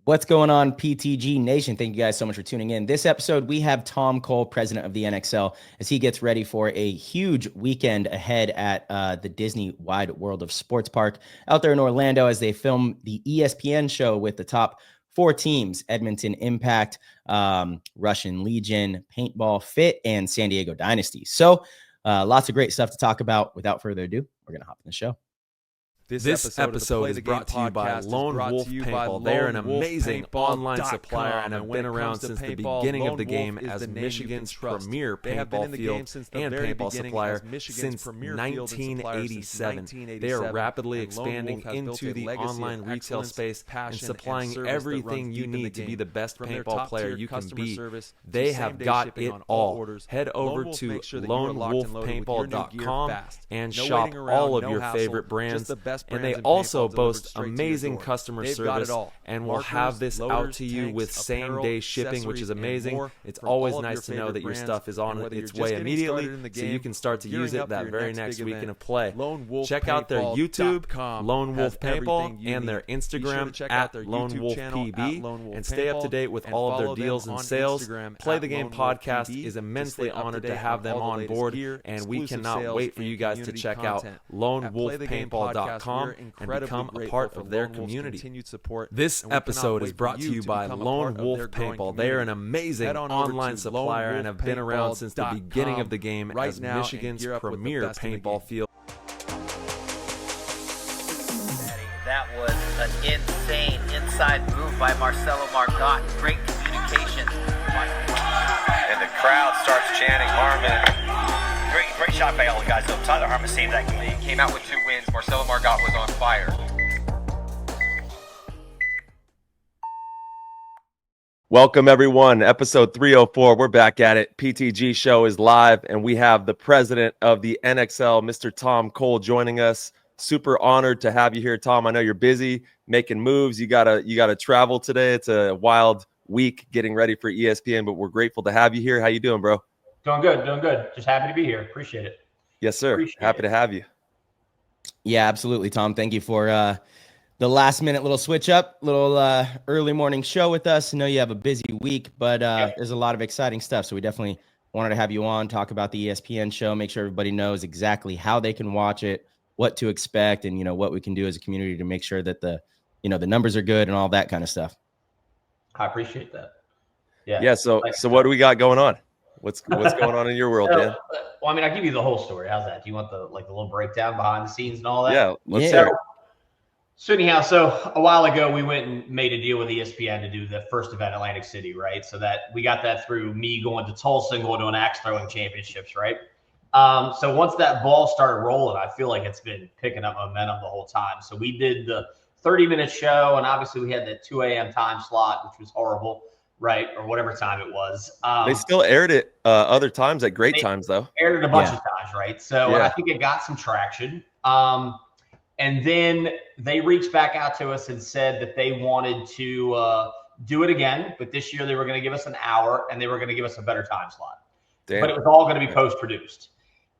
What's going on, PTG Nation? Thank you guys so much for tuning in. This episode, we have Tom Cole, president of the NXL, as he gets ready for a huge weekend ahead at the Disney Wide World of Sports Park out there in Orlando as they film the ESPN show with the top 4 teams: Edmonton Impact, Russian Legion, Paintball Fit, and San Diego Dynasty. So lots of great stuff to talk about. Without further ado, we're going to hop in the show. This episode is brought to you by Lone Wolf Paintball. They're an amazing online supplier and have been around since the beginning of the game as Michigan's premier paintball field and paintball supplier since 1987. They are rapidly expanding into the online retail space and supplying everything you need to be the best paintball player you can be. They have got it all. Head over to lonewolfpaintball.com and shop all of your favorite brands. And they also boast amazing customer service and will have this out to you with same-day shipping, which is amazing. It's always nice to know that your stuff is on its way immediately so you can start to use it that very next weekend of play. Check out their YouTube, Lone Wolf Paintball, and their Instagram at Lone Wolf PB, and stay up to date with all of their deals and sales. Play the Game podcast is immensely honored to have them on board, and we cannot wait for you guys to check out lonewolfpaintball.com and become a part of their community. This episode is brought to you by Lone Wolf Paintball. They are an amazing online supplier and have been around since the beginning of the game as Michigan's premier paintball field. That was an insane inside move by Marcelo Margot. Great communication. And the crowd starts chanting Harmon. Great shot by all the guys. Tyler Harmon saved that game. Came out with 2 wins. Marcelo Margot was on fire. Welcome, everyone. Episode 304. We're back at it. PTG show is live, and we have the president of the NXL, Mr. Tom Cole, joining us. Super honored to have you here, Tom. I know you're busy making moves. You gotta travel today. It's a wild week getting ready for ESPN, but we're grateful to have you here. How you doing, bro? Doing good. Just happy to be here. Appreciate it. Yes, sir. Happy to have you. Yeah, absolutely, Tom. Thank you for the last minute little switch up, little early morning show with us. I know you have a busy week, but there's a lot of exciting stuff. So we definitely wanted to have you on, talk about the ESPN show, make sure everybody knows exactly how they can watch it, what to expect, and, what we can do as a community to make sure that the numbers are good and all that kind of stuff. I appreciate that. Yeah. So what do we got going on? What's going on in your world, Dan? Well, I mean, I'll give you the whole story. How's that? Do you want the little breakdown behind the scenes and all that? Yeah, let's hear it. So anyhow, a while ago we went and made a deal with ESPN to do the first event in Atlantic City, right? So that we got that through me going to Tulsa and going to an axe throwing championships, right? So once that ball started rolling, I feel like it's been picking up momentum the whole time. So we did the 30-minute show, and obviously we had that 2 a.m. time slot, which was horrible. Right, or whatever time it was. They still aired it other times at great times, though. Aired it a bunch of times, right? So I think it got some traction. And then they reached back out to us and said that they wanted to do it again, but this year they were going to give us an hour and they were going to give us a better time slot. But it was all going to be post-produced.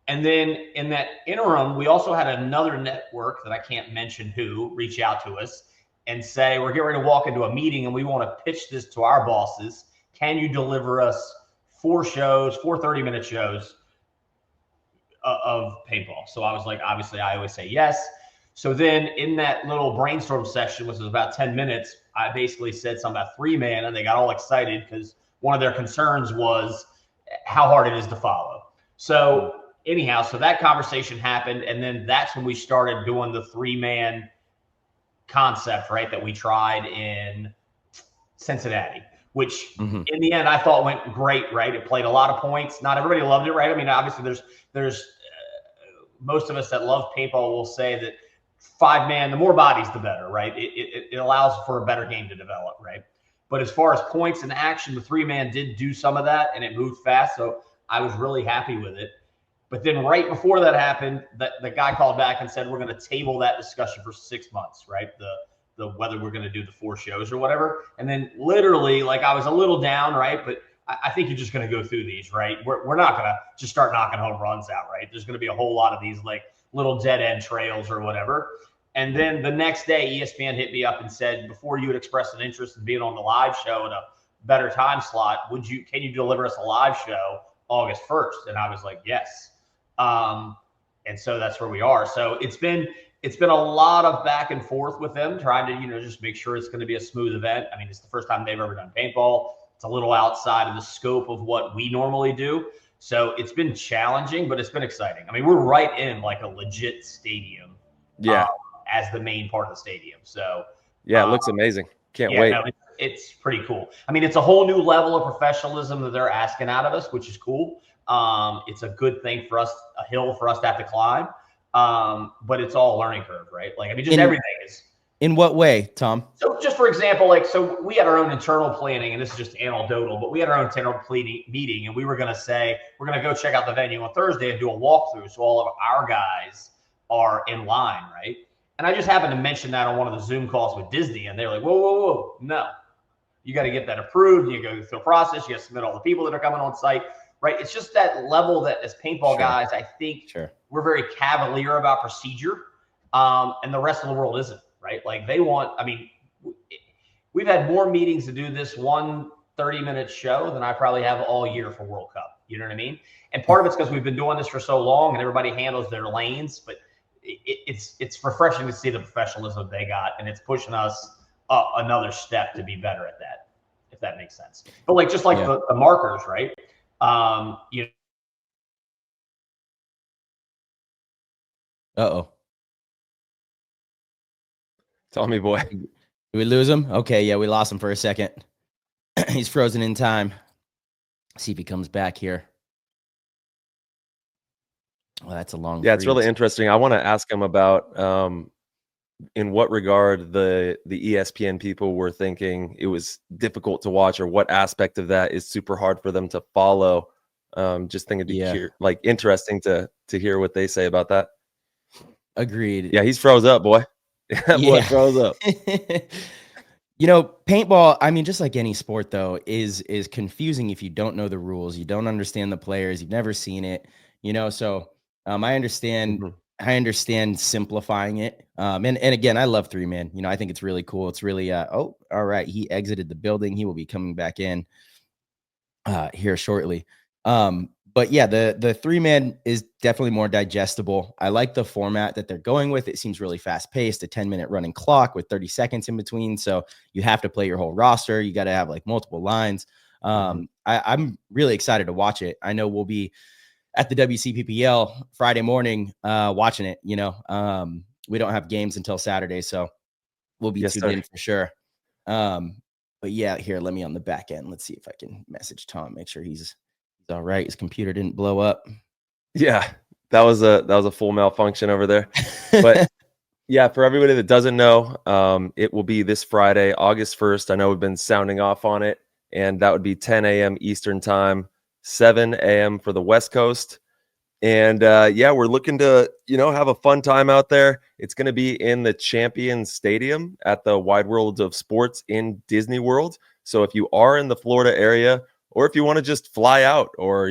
And then in that interim, we also had another network that I can't mention who reach out to us and say, we're getting ready to walk into a meeting and we want to pitch this to our bosses. Can you deliver us 4 30-minute shows of paintball? So I was like, obviously I always say yes. So then in that little brainstorm section, which was about 10 minutes, I basically said something about 3-man, and they got all excited because one of their concerns was how hard it is to follow. So anyhow, so that conversation happened. And then that's when we started doing the 3-man concept, right, that we tried in Cincinnati, which in the end I thought went great, right? It played a lot of points. Not everybody loved it, right? I mean, obviously there's most of us that love paintball will say that 5-man, the more bodies, the better, right? It allows for a better game to develop, right? But as far as points and action, the 3-man did do some of that, and it moved fast, so I was really happy with it. But then right before that happened, the guy called back and said, we're going to table that discussion for 6 months, right? The whether we're going to do the 4 shows or whatever. And then literally, like, I was a little down, right? But I think you're just going to go through these, right? We're not going to just start knocking home runs out, right? There's going to be a whole lot of these, like, little dead end trails or whatever. And then the next day, ESPN hit me up and said, before you had expressed an interest in being on the live show in a better time slot, can you deliver us a live show August 1st? And I was like, yes. And so that's where we are. So it's been a lot of back and forth with them, trying to, just make sure it's going to be a smooth event. I mean, it's the first time they've ever done paintball. It's a little outside of the scope of what we normally do. So it's been challenging, but it's been exciting. I mean, we're right in like a legit stadium. Yeah. As the main part of the stadium. So yeah, it looks amazing. Can't wait. No, it's pretty cool. I mean, it's a whole new level of professionalism that they're asking out of us, which is cool. It's a good thing for us, a hill for us to have to climb. But it's all a learning curve, right? Like, I mean, just everything is. In what way, Tom? So just for example, so we had our own internal planning, and this is just anecdotal, but we had our own internal meeting, and we were going to say, we're going to go check out the venue on Thursday and do a walkthrough. So all of our guys are in line, right? And I just happened to mention that on one of the Zoom calls with Disney, and they're like, whoa, no. You got to get that approved. You go through a process. You got to submit all the people that are coming on site, right? It's just that level that as paintball guys, I think we're very cavalier about procedure, and the rest of the world isn't, right? Like we've had more meetings to do this one 30-minute show than I probably have all year for World Cup. You know what I mean? And part of it's because we've been doing this for so long and everybody handles their lanes, but it's refreshing to see the professionalism they got, and it's pushing us another step to be better at that, if that makes sense. But the markers, right? Tell me, boy. Did we lose him? Okay, yeah, we lost him for a second. He's frozen in time. See if he comes back here. Well, that's a long. Yeah, it's really interesting. I want to ask him about in what regard the ESPN people were thinking it was difficult to watch, or what aspect of that is super hard for them to follow. Just think it'd be interesting to hear what they say about that. Agreed. Yeah, he's froze up, boy. Boy froze up. Paintball, I mean, just like any sport though, is confusing if you don't know the rules, you don't understand the players, you've never seen it, so I understand simplifying it. And again, I love 3-man. I think it's really cool. It's really all right. He exited the building. He will be coming back in here shortly. But yeah, the 3-man is definitely more digestible. I like the format that they're going with. It seems really fast paced, a 10-minute running clock with 30 seconds in between. So you have to play your whole roster. You got to have like multiple lines. I'm really excited to watch it. I know we'll be at the WCPPL Friday morning watching it. We don't have games until Saturday, so we'll be tuned in for sure. But yeah, here, let me on the back end. Let's see if I can message Tom, make sure he's all right. His computer didn't blow up. Yeah, that was a full malfunction over there. But yeah, for everybody that doesn't know, it will be this Friday, August 1st. I know we've been sounding off on it, and that would be 10 a.m. Eastern time, 7 a.m. for the West Coast. And we're looking to, have a fun time out there. It's going to be in the Champions Stadium at the Wide World of Sports in Disney World. So if you are in the Florida area, or if you want to just fly out or,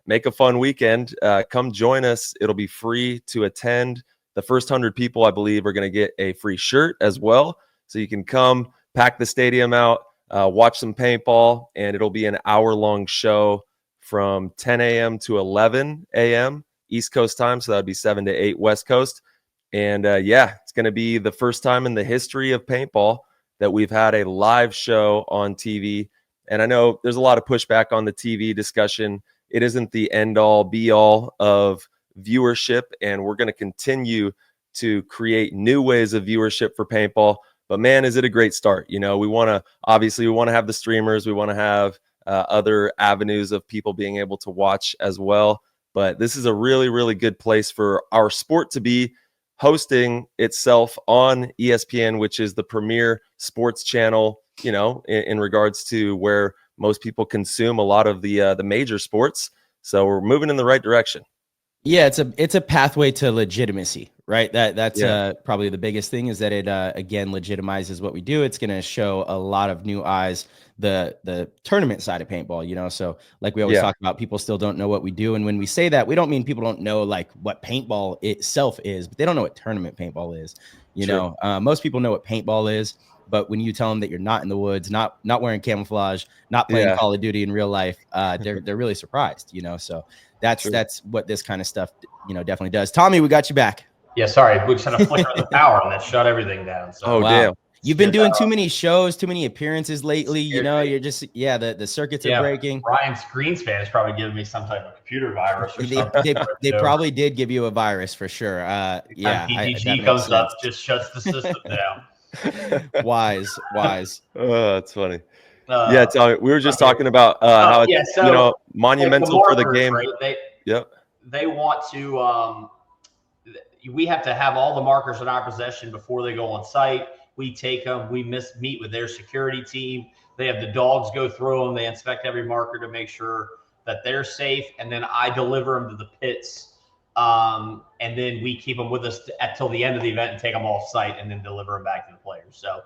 make a fun weekend, come join us. It'll be free to attend. The first 100 people, I believe, are going to get a free shirt as well. So you can come, pack the stadium out, watch some paintball, and it'll be an hour-long show from 10 a.m. to 11 a.m. East Coast time. So that would be 7 to 8 West Coast. And it's going to be the first time in the history of paintball that we've had a live show on TV. And I know there's a lot of pushback on the TV discussion. It isn't the end-all, be-all of viewership, and we're going to continue to create new ways of viewership for paintball. But man, is it a great start. We want to have the streamers. We want to have other avenues of people being able to watch as well. But this is a really, really good place for our sport to be hosting itself on ESPN, which is the premier sports channel, in regards to where most people consume a lot of the major sports. So we're moving in the right direction. Yeah, it's a pathway to legitimacy, right? That's probably the biggest thing, is that it again legitimizes what we do. It's going to show a lot of new eyes the tournament side of paintball, you know. So like we always talk about, people still don't know what we do, and when we say that, we don't mean people don't know like what paintball itself is, but they don't know what tournament paintball is. You know, most people know what paintball is, but when you tell them that you're not in the woods, not wearing camouflage, not playing Call of Duty in real life, they're really surprised, you know. So that's what this kind of stuff, you know, definitely does. Tommy, we got you back. Yeah, sorry, we just had a flicker of the power and that shut everything down. So. Damn. You've been doing too many shows, too many appearances lately. You know, you're just the circuits are breaking. Ryan's Greenspan is probably giving me some type of computer virus or something. They probably did give you a virus for sure. PPG comes up, just shuts the system down. Wise. Oh, that's funny. Tommy, we were just talking about how it's, you know, monumental for the game. Right? They want to. We have to have all the markers in our possession before they go on site. We take them. We meet with their security team. They have the dogs go through them. They inspect every marker to make sure that they're safe, and then I deliver them to the pits. And then we keep them with us until the end of the event and take them off site, and then deliver them back to the players. So,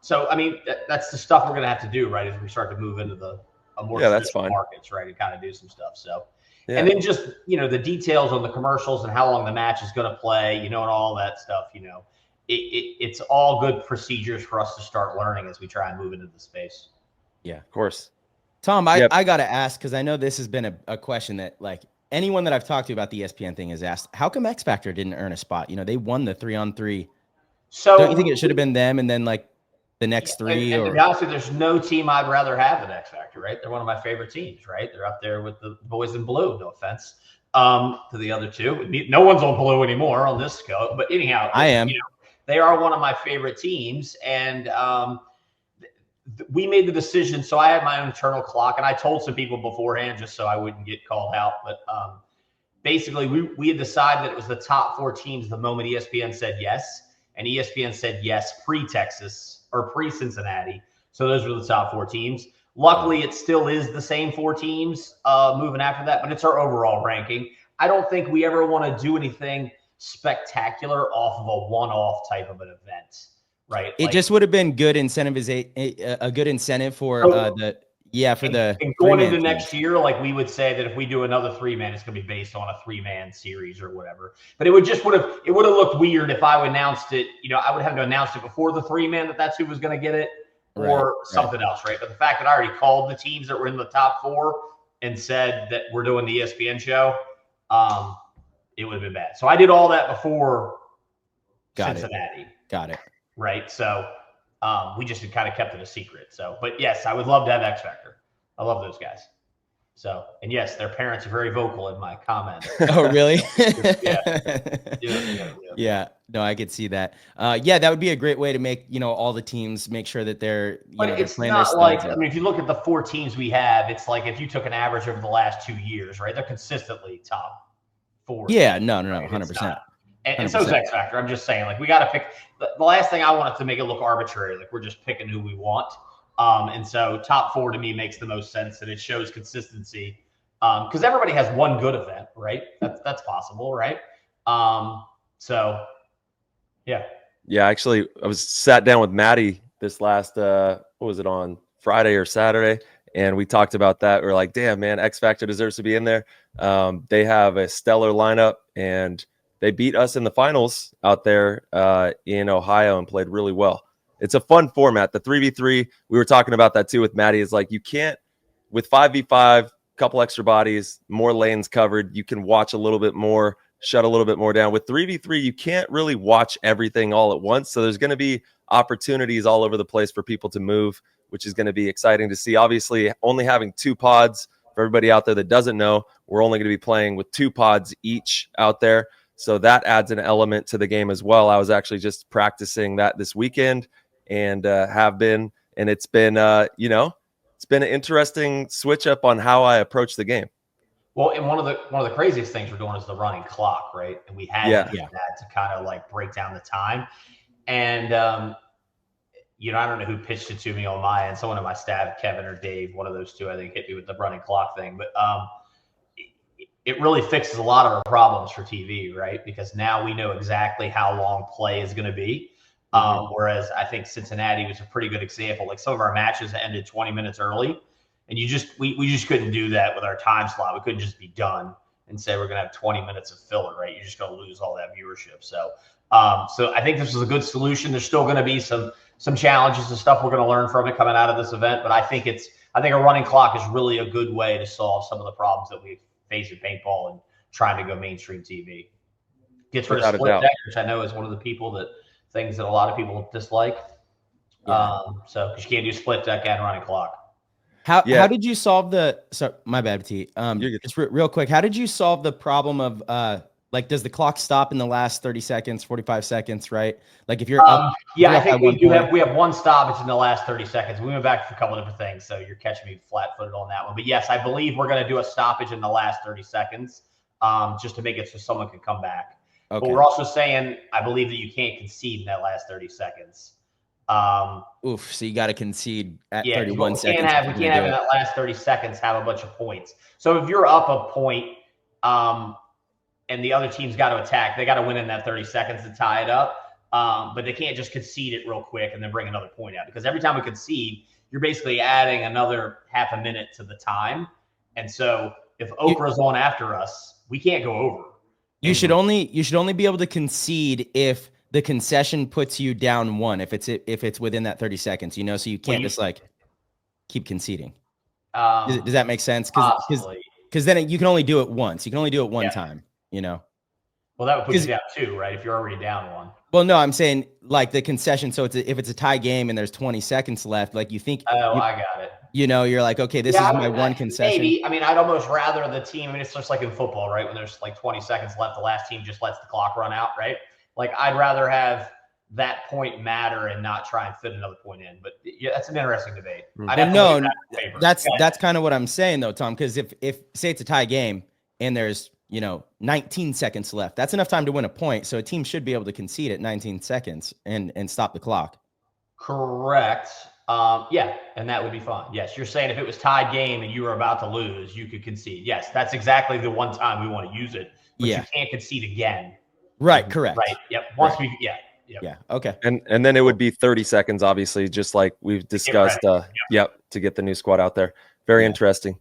so I mean, that's the stuff we're going to have to do, right, as we start to move into the more traditional markets, right, and kind of do some stuff. So, and then just, you know, the details on the commercials and how long the match is going to play, you know, and all that stuff, you know. It's all good procedures for us to start learning as we try and move into the space. Yeah, of course. Tom, I got to ask, because I know this has been a question that like anyone that I've talked to about the ESPN thing has asked, how come X Factor didn't earn a spot? You know, they won the 3-on-3. So don't you think it should have been them and then like the next three? And to be honest with you, there's no team I'd rather have than X Factor, right? They're one of my favorite teams, right? They're up there with the boys in blue, no offense to the other two. No one's on blue anymore on this scope, but anyhow. I am. You know, they are one of my favorite teams, and we made the decision. So I had my own internal clock, and I told some people beforehand just so I wouldn't get called out. But basically, we had decided that it was the top 4 teams the moment ESPN said yes, and ESPN said yes pre-Texas or pre-Cincinnati. So those were the top 4 teams. Luckily, it still is the same 4 teams moving after that, but it's our overall ranking. I don't think we ever want to do anything spectacular off of a one-off type of an event, right? It just would have been good incentive, a good incentive for the going into next year. Like we would say that if we do another 3-man, it's going to be based on a 3-man series or whatever. But it would have looked weird if I announced it. You know, I would have to announce it before the 3-man that's who was going to get it, or something else, right? But the fact that I already called the teams that were in the top 4 and said that we're doing the ESPN show, it would have been bad. So I did all that before Cincinnati. Got it. Right. So we just kind of kept it a secret. So, but yes, I would love to have X Factor. I love those guys. So, and yes, their parents are very vocal in my comments. Oh, really? Yeah. Yeah. No, I could see that. That would be a great way to make, you know, all the teams make sure that they're, it's not like, I mean, if you look at the 4 teams we have, it's like if you took an average over the last 2 years, right? They're consistently top 4. Yeah, no, 100%. And so is X Factor. I'm just saying, like, we got to pick the last thing I want it to make it look arbitrary. Like we're just picking who we want. And so top 4 to me makes the most sense, and it shows consistency. Because everybody has one good event, right? That's possible, right? So yeah. Yeah, actually I was sat down with Maddie this last what was it, on Friday or Saturday? And we talked about that. We're like, damn, man, X Factor deserves to be in there. They have a stellar lineup, and they beat us in the finals out there in Ohio and played really well. It's a fun format. The 3v3, we were talking about that too with Maddie, is like you can't, with 5v5, couple extra bodies, more lanes covered, you can watch a little bit more, shut a little bit more down. With 3v3, you can't really watch everything all at once. So there's going to be opportunities all over the place for people to move, which is going to be exciting to see. Obviously, only having 2 pods, for everybody out there that doesn't know, we're only going to be playing with 2 pods each out there. So that adds an element to the game as well. I was actually just practicing that this weekend and have been, and it's been, it's been an interesting switch up on how I approach the game. Well, and one of the craziest things we're doing is the running clock, right? And we had to do that to kind of like break down the time. And, I don't know who pitched it to me on my end. Someone on my staff, Kevin or Dave, one of those two, I think, hit me with the running clock thing. But it really fixes a lot of our problems for TV, right? Because now we know exactly how long play is going to be. Whereas I think Cincinnati was a pretty good example. Like some of our matches ended 20 minutes early, and we just couldn't do that with our time slot. We couldn't just be done and say we're going to have 20 minutes of filler, right? You're just going to lose all that viewership. So I think this was a good solution. There's still going to be some challenges and stuff we're going to learn from it coming out of this event, but I think a running clock is really a good way to solve some of the problems that we face in paintball and trying to go mainstream TV. Gets rid of split deck, which I know is one of the things that a lot of people dislike. Yeah. So because you can't do split deck and running clock. How did you solve my bad, T. Just real quick, how did you solve the problem of like, does the clock stop in the last 30 seconds, 45 seconds, right? Like if you're up, I think we have one stoppage in the last 30 seconds. We went back to a couple of different things, so you're catching me flat-footed on that one. But yes, I believe we're going to do a stoppage in the last 30 seconds just to make it so someone can come back. Okay. But we're also saying, I believe that you can't concede in that last 30 seconds. So you got to concede at 31 seconds. We can't have in that last 30 seconds have a bunch of points. So if you're up a point, and the other team's got to attack, they got to win in that 30 seconds to tie it up. But they can't just concede it real quick and then bring another point out, because every time we concede, you're basically adding another half a minute to the time. And so if Okra's on after us, we can't go over. You should only be able to concede if the concession puts you down one, if it's within that 30 seconds, so you can't just like keep conceding. Does that make sense? Because then you can only do it once. You can only do it one time, Well, that would put you down two, right? If you're already down one. Well, no, I'm saying like the concession. So if it's a tie game and there's 20 seconds left, like you think. I got it. You're like, okay, this is my one concession. Maybe. I mean, I'd almost rather the team. I mean, it's just like in football, right? When there's like 20 seconds left, the last team just lets the clock run out, right? Like I'd rather have that point matter and not try and fit another point in. But yeah, that's an interesting debate. That's kind of what I'm saying though, Tom. Because if say it's a tie game and there's 19 seconds left, that's enough time to win a point. So a team should be able to concede at 19 seconds and stop the clock. Correct. And that would be fine. Yes, you're saying if it was tied game and you were about to lose, you could concede. Yes, that's exactly the one time we want to use it. But you can't concede again. Right. Correct. Right. Yep. Yeah. Okay. And then it would be 30 seconds, obviously, just like we've discussed. To get the new squad out there. Very interesting.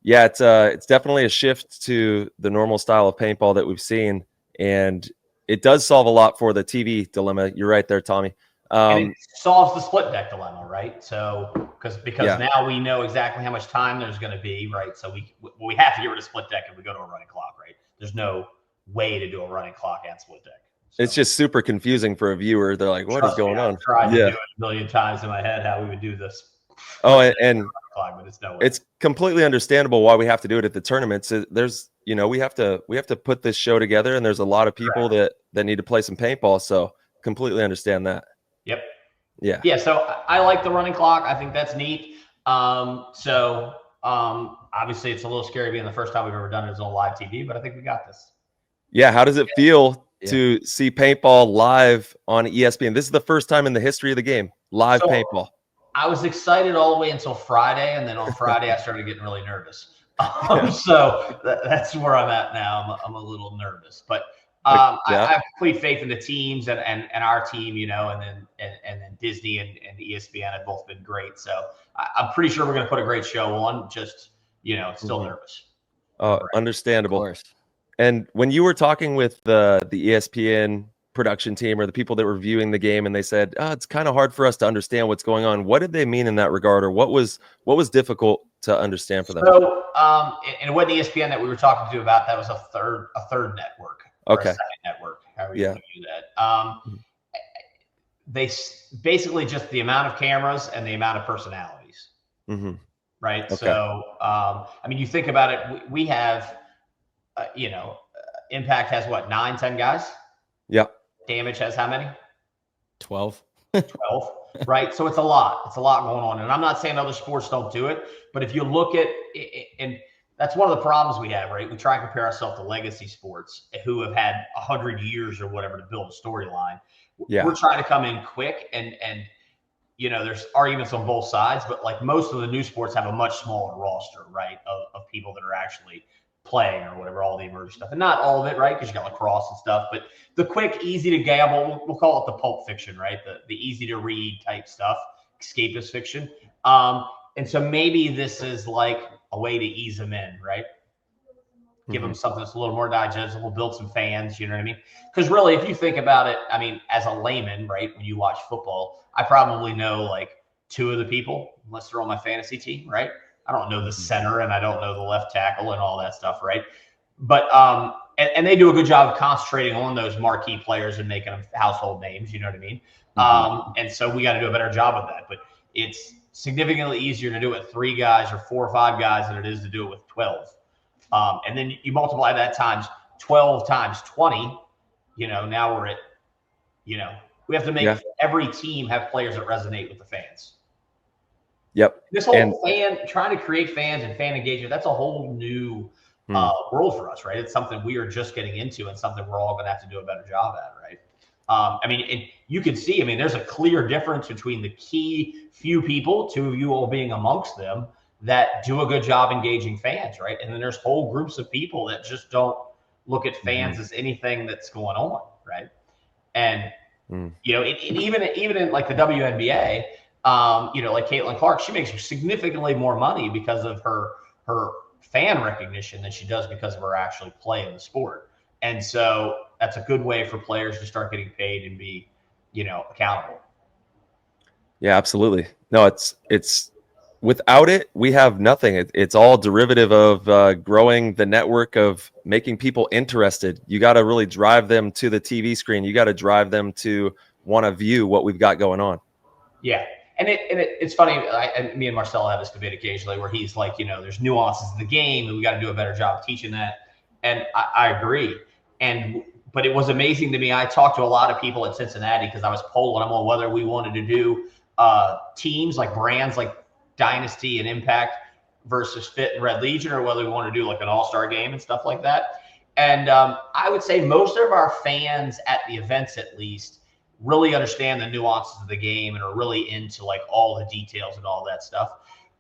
Yeah, it's definitely a shift to the normal style of paintball that we've seen, and it does solve a lot for the TV dilemma. You're right there, Tommy. And it solves the split deck dilemma, right? So because now we know exactly how much time there's going to be, right? So we have to get rid of split deck if we go to a running clock, right? There's no way to do a running clock and split deck. So, it's just super confusing for a viewer. They're like, "What is going on?" I've tried to do it a million times in my head how we would do this. Oh, and but it's no way. It's completely understandable why we have to do it at the tournaments. There's, we have to put this show together, and there's a lot of people that need to play some paintball. So completely understand that. Yep. Yeah. So I like the running clock. I think that's neat. Obviously it's a little scary being the first time we've ever done it on live TV, but I think we got this. Yeah. How does it feel to see paintball live on ESPN? This is the first time in the history of the game, live paintball. I was excited all the way until Friday, and then on Friday I started getting really nervous. So that's where I'm at now. I'm a little nervous, but I have complete faith in the teams and our team, and then Disney and ESPN have both been great. So I'm pretty sure we're going to put a great show on. Just still nervous. Understandable. Of course. And when you were talking with the ESPN production team or the people that were viewing the game, and they said, it's kind of hard for us to understand what's going on. What did they mean in that regard, or what was difficult to understand for them? So, and what ESPN that we were talking to about, that was a third network. Okay. Or a second network. However you want to do that. They basically just the amount of cameras and the amount of personalities. Mm-hmm. Right. Okay. So, you think about it, we have, Impact has what, 9-10 guys? Yeah. Damage has how many? 12. 12, right? So it's a lot. It's a lot going on. And I'm not saying other sports don't do it, but if you look at it, and that's one of the problems we have, right? We try and compare ourselves to legacy sports who have had 100 years or whatever to build a storyline. Yeah. We're trying to come in quick and there's arguments on both sides, but like most of the new sports have a much smaller roster, right? Of people that are actually playing or whatever, all the emerging stuff. And not all of it, right? Because you got lacrosse and stuff, but the quick, easy to gamble, we'll call it the pulp fiction, right? The easy to read type stuff, escapist fiction. And so maybe this is like a way to ease them in, right? Give them something that's a little more digestible, build some fans, you know what I mean? Because really, if you think about it, I mean, as a layman, right, when you watch football, I probably know like 2 of the people, unless they're on my fantasy team, right? I don't know the center and I don't know the left tackle and all that stuff, right? But and they do a good job of concentrating on those marquee players and making them household names, you know what I mean? And so we got to do a better job of that. But it's significantly easier to do it with 3 guys or 4 or 5 guys than it is to do it with 12. And then you multiply that times 12 times 20, you know, now we're at, you know, we have to make every team have players that resonate with the fans. Yep. This whole trying to create fans and fan engagement, that's a whole new world for us, right? It's something we are just getting into and something we're all going to have to do a better job at, right? I mean, and you can see, I mean, there's a clear difference between the key few people, 2 of you all being amongst them, that do a good job engaging fans, right? And then there's whole groups of people that just don't look at fans as anything that's going on, right? And you know, even in like the WNBA, you know, like Caitlin Clark, she makes significantly more money because of her fan recognition than she does because of her actually playing the sport. And so that's a good way for players to start getting paid and be, you know, accountable. Yeah, absolutely. No, it's without it, we have nothing. It's all derivative of growing the network, of making people interested. You got to really drive them to the TV screen. You got to drive them to want to view what we've got going on. Yeah. And it's funny. Me and Marcel have this debate occasionally where he's like, you know, there's nuances in the game and we got to do a better job of teaching that. And I agree. But it was amazing to me. I talked to a lot of people at Cincinnati because I was polling them on whether we wanted to do teams like brands like Dynasty and Impact versus Fit and Red Legion, or whether we want to do like an all-star game and stuff like that. And I would say most of our fans at the events, at least, really understand the nuances of the game and are really into like all the details and all that stuff.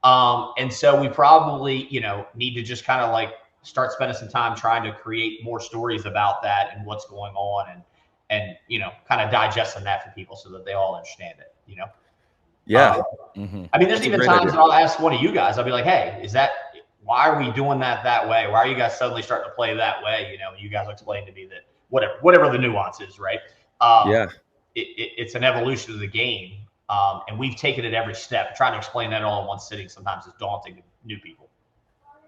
And so we probably, you know, need to just kind of like start spending some time trying to create more stories about that and what's going on and you know, kind of digesting that for people so that they all understand it, you know? Yeah. I mean, there's even times that I'll ask one of you guys, I'll be like, hey, why are we doing that way? Why are you guys suddenly starting to play that way? You know, you guys explain to me that whatever the nuance is, right? It's an evolution of the game. And we've taken it every step. Trying to explain that all in one sitting sometimes is daunting to new people.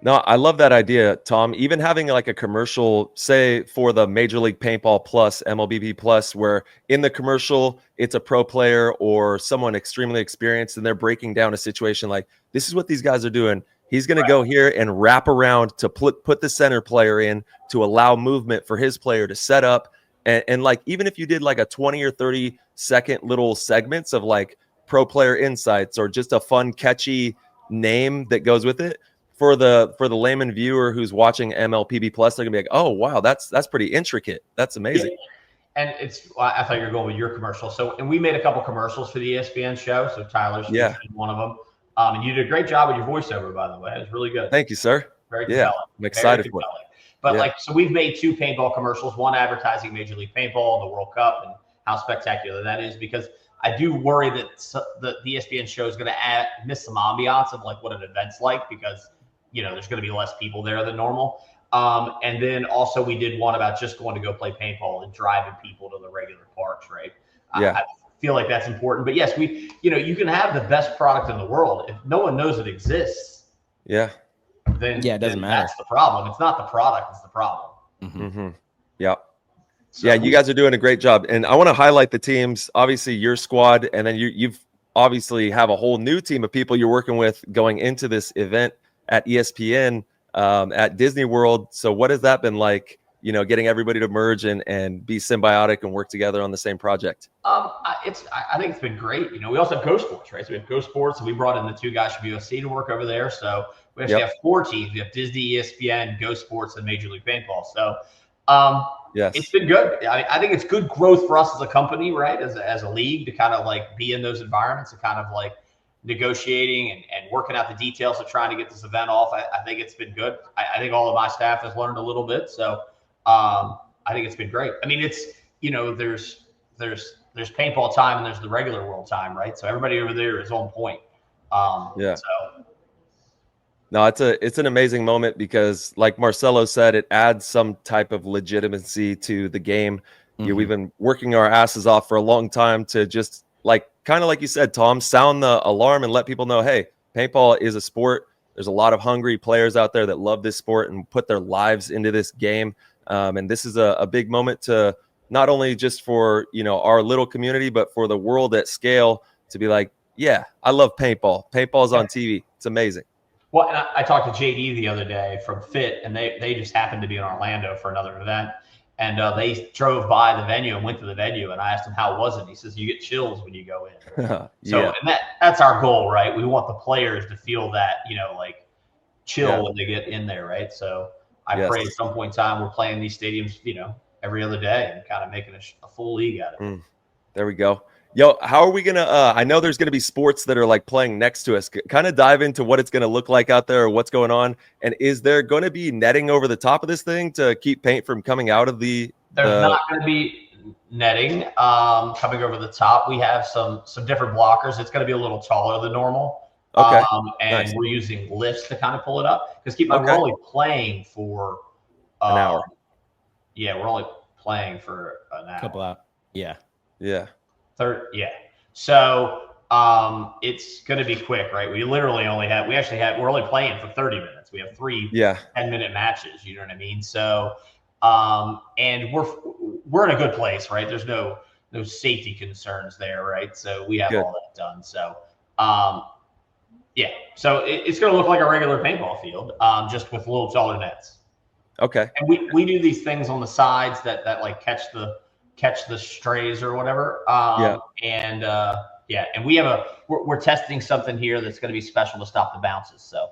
No, I love that idea, Tom. Even having like a commercial, say for the Major League Paintball Plus, MLPB Plus, where in the commercial, it's a pro player or someone extremely experienced and they're breaking down a situation like, this is what these guys are doing. He's going to go here and wrap around to put the center player in to allow movement for his player to set up. And like, even if you did like a 20 or 30 second little segments of like pro player insights or just a fun, catchy name that goes with it, for the layman viewer who's watching MLPB Plus, they're gonna be like, oh wow, that's pretty intricate. That's amazing. And I thought you were going with your commercial. So, and we made a couple commercials for the ESPN show. So Tyler's one of them. And you did a great job with your voiceover, by the way. It was really good. Thank you, sir. Very compelling. I'm excited for it. But so we've made 2 paintball commercials, one advertising Major League Paintball and the World Cup and how spectacular that is, because I do worry that the ESPN show is going to miss some ambiance of like what an event's like, because you know, there's going to be less people there than normal. And then also we did one about just going to go play paintball and driving people to the regular parks, right? I feel like that's important. But yes, you know, you can have the best product in the world. If no one knows it exists, then it doesn't matter. That's the problem. It's not the product, it's the problem. Yeah. So, you guys are doing a great job. And I want to highlight the teams, obviously your squad, and then you've obviously have a whole new team of people you're working with going into this event at ESPN, at Disney World. So what has that been like, you know, getting everybody to merge and be symbiotic and work together on the same project? I think it's been great. You know, we also have Go Sports, right? So we have Go Sports, and we brought in the 2 guys from UFC to work over there. So we actually have 4 teams. We have Disney, ESPN, Go Sports, and Major League Paintball. So it's been good. I think it's good growth for us as a company, right? As a league, to kind of like be in those environments and kind of like negotiating and working out the details of trying to get this event off. I think it's been good. I think all of my staff has learned a little bit. So I think it's been great. I mean, it's, there's paintball time and there's the regular world time, right? So everybody over there is on point. So. No, it's an amazing moment because, like Marcelo said, it adds some type of legitimacy to the game. We've been working our asses off for a long time to just kind of like you said, Tom, sound the alarm and let people know, hey, paintball is a sport. There's a lot of hungry players out there that love this sport and put their lives into this game. And this is a big moment to not only just for, our little community, but for the world at scale to be like, yeah, I love paintball. Paintball's on TV. It's amazing. Well, and I talked to JD the other day from Fit, and they just happened to be in Orlando for another event. And they drove by the venue and went to the venue, and I asked him how was it. He says you get chills when you go in. So and that's our goal, right? We want the players to feel that, chill when they get in there, right? So I pray at some point in time we're playing these stadiums, every other day and kind of making a full league out of it. There we go. Yo, how are we gonna? I know there's gonna be sports that are playing next to us. Kind of dive into what it's gonna look like out there, or what's going on, and is there going to be netting over the top of this thing to keep paint from coming out of the? There's not going to be netting coming over the top. We have some different blockers. It's going to be a little taller than normal. Okay. And nice. We're using lifts to kind of pull it up because we're only playing for an hour. Yeah, we're only playing for an hour. Couple out. Yeah. So it's going to be quick, right? We're only playing for 30 minutes. We have 3 10-minute matches. You know what I mean? So, and we're in a good place, right? There's no safety concerns there, right? So we have all that done. So, so it's going to look like a regular paintball field, just with little taller nets. Okay. And we do these things on the sides that catch the strays or whatever. And we have we're testing something here that's going to be special to stop the bounces. So.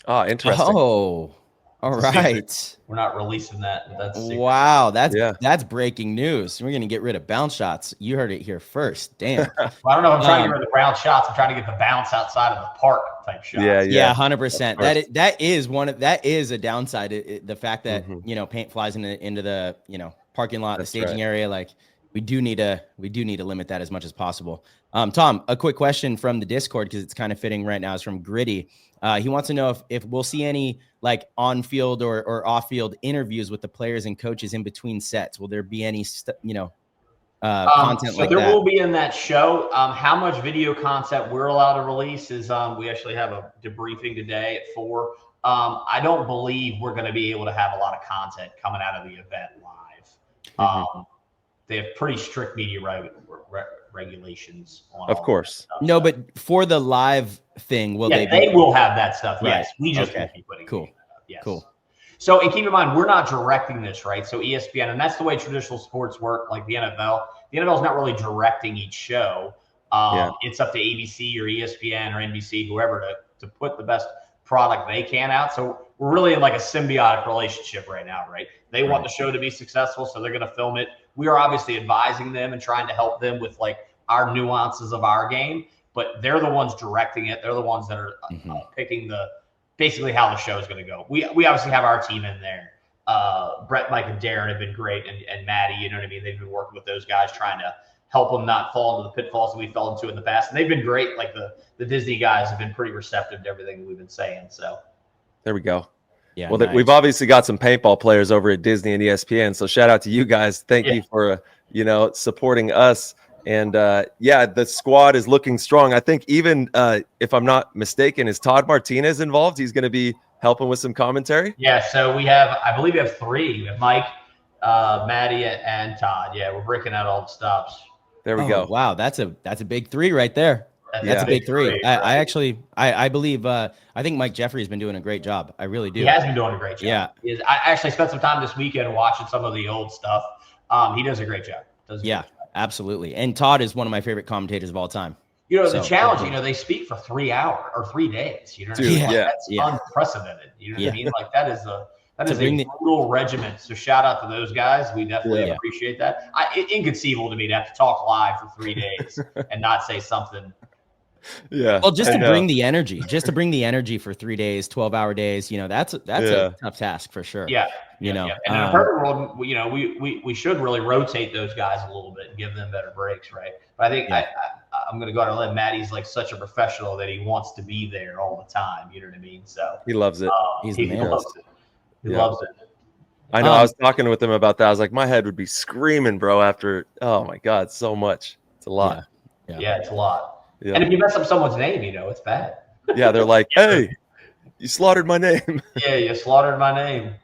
Oh, interesting. Oh, all right. We're not releasing that. Wow. That's breaking news. We're going to get rid of bounce shots. You heard it here first. Damn. Well, I don't know if I'm trying to get rid of the bounce shots. I'm trying to get the bounce outside of the park type shots. Yeah. 100%. That is a downside. The fact that, paint flies into the, parking lot, the staging area. We do need to limit that as much as possible. Tom, a quick question from the Discord, because it's kind of fitting right now, is from Gritty. He wants to know if we'll see any on-field or off-field interviews with the players and coaches in between sets. Will there be any content like that? There will be in that show. How much video content we're allowed to release is we actually have a debriefing today at 4. I don't believe we're going to be able to have a lot of content coming out of the event live. They have pretty strict media regulations on. Of course. No, but for the live thing, they will have that stuff. Right. Yes, we just won't be putting it up. Yes. Cool. So, and keep in mind, we're not directing this, right? So ESPN, and that's the way traditional sports work, like the NFL. The NFL is not really directing each show. It's up to ABC or ESPN or NBC, whoever, to put the best product they can out. So we're really in a symbiotic relationship right now, right? They want the show to be successful, so they're going to film it. We are obviously advising them and trying to help them with our nuances of our game, but they're the ones directing it. They're the ones that are picking basically how the show is going to go. We obviously have our team in there. Brett, Mike, and Darren have been great, and Maddie, you know what I mean? They've been working with those guys, trying to help them not fall into the pitfalls that we fell into in the past. And they've been great. The Disney guys have been pretty receptive to everything that we've been saying. So there we go. Yeah. Well, we've obviously got some paintball players over at Disney and ESPN. So shout out to you guys. Thank you for, supporting us. And the squad is looking strong. I think even if I'm not mistaken, is Todd Martinez involved? He's going to be helping with some commentary. Yeah. So I believe we have 3. We have Mike, Maddie, and Todd. Yeah. We're breaking out all the stops. There we go. Wow. That's a big 3 right there. That's a big 3. I believe, I think Mike Jeffrey has been doing a great job. I really do. He has been doing a great job. Yeah. I actually spent some time this weekend watching some of the old stuff. He does a great job. Absolutely. And Todd is one of my favorite commentators of all time. The challenge, they speak for 3 hours or 3 days. You know what I mean? That's unprecedented. You know what I mean? That is a brutal regiment. So shout out to those guys. We definitely appreciate that. Inconceivable to me to have to talk live for 3 days and not say something Yeah. Well, just to bring the energy for 3 days, 12-hour days, that's a tough task for sure. Yeah. You know, And in a perfect world, we should really rotate those guys a little bit and give them better breaks, right? But I think I'm going to go out and let Maddie's like such a professional that he wants to be there all the time. You know what I mean? So he loves it. He loves it. He loves it. I know. I was talking with him about that. I was like, my head would be screaming, bro. After, oh my God, so much. It's a lot. Yeah, it's a lot. Yeah. And if you mess up someone's name, it's bad. Yeah, they're like, hey, you slaughtered my name. Yeah, you slaughtered my name.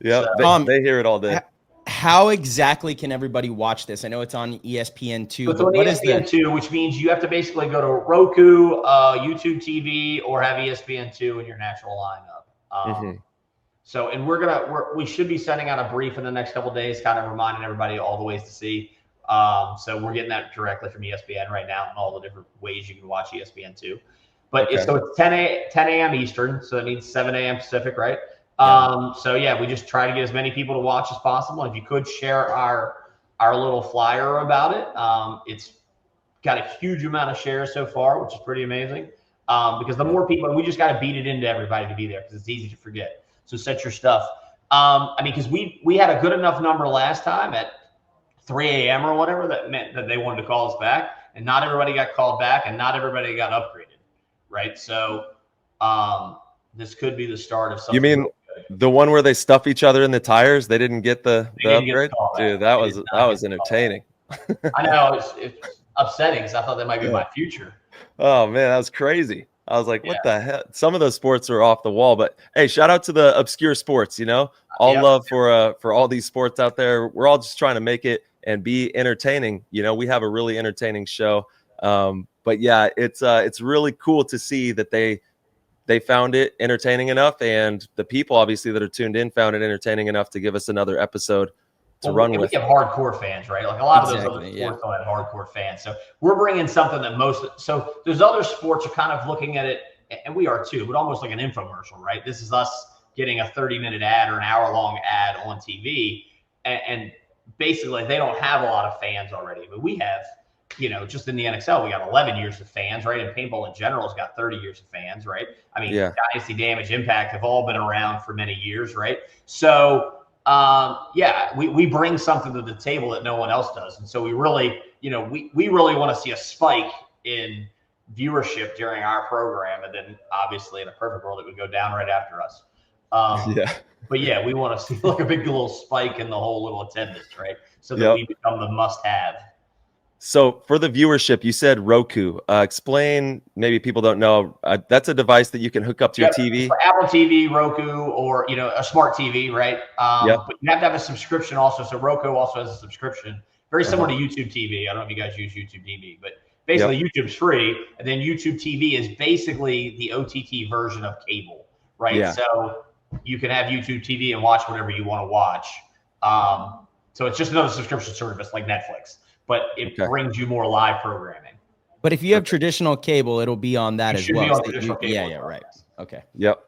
Yeah, so, they hear it all day. How exactly can everybody watch this? I know it's on ESPN2. It's on ESPN2, which means you have to basically go to Roku, YouTube TV, or have ESPN2 in your natural lineup. So, and we should be sending out a brief in the next couple of days, kind of reminding everybody all the ways to see. So we're getting that directly from ESPN right now and all the different ways you can watch ESPN2. But it's 10 a.m. Eastern, so that means 7 a.m. Pacific, right? So we just try to get as many people to watch as possible. If you could share our little flyer about it, it's got a huge amount of shares so far, which is pretty amazing. Because the more people, we just got to beat it into everybody to be there because it's easy to forget. So set your stuff. Because we had a good enough number last time at 3 a.m. or whatever that meant that they wanted to call us back, and not everybody got called back, and not everybody got upgraded, right? So this could be the start of something. You mean the one where they stuff each other in the tires? They didn't get the upgrade? Dude, that was entertaining. I know, it's upsetting because I thought that might be my future. Oh, man, that was crazy. I was like, what the hell? Some of those sports are off the wall, but hey, shout out to the obscure sports, all love for all these sports out there. We're all just trying to make it and be entertaining. We have a really entertaining show. But yeah, it's really cool to see that they found it entertaining enough, and the people obviously that are tuned in found it entertaining enough to give us another episode to run with. We have hardcore fans, right? Like a lot of those other sports don't have hardcore fans. So we're bringing something that so there's other sports are kind of looking at it, and we are too, but almost like an infomercial, right? This is us getting a 30-minute ad or an hour-long ad on TV, and basically they don't have a lot of fans already, but we have, just in the NXL, we got 11 years of fans, right? And paintball in general has got 30 years of fans, right? I mean, Dynasty, Damage, Impact have all been around for many years, right? So, we bring something to the table that no one else does. And so we really, we really want to see a spike in viewership during our program. And then obviously in a perfect world, it would go down right after us. But we want to see like a big little spike in the whole little attendance, right? So that we become the must-have. So for the viewership, you said Roku. Explain, maybe people don't know. That's a device that you can hook up to your TV. For Apple TV, Roku, or a smart TV, right? But you have to have a subscription also. So Roku also has a subscription, very similar to YouTube TV. I don't know if you guys use YouTube TV, but basically YouTube's free, and then YouTube TV is basically the OTT version of cable, right? Yeah. So you can have YouTube TV and watch whatever you want to watch. So it's just another subscription service like Netflix, but it brings you more live programming. But if you have traditional cable, it'll be on that as well. Right. Okay. Yep.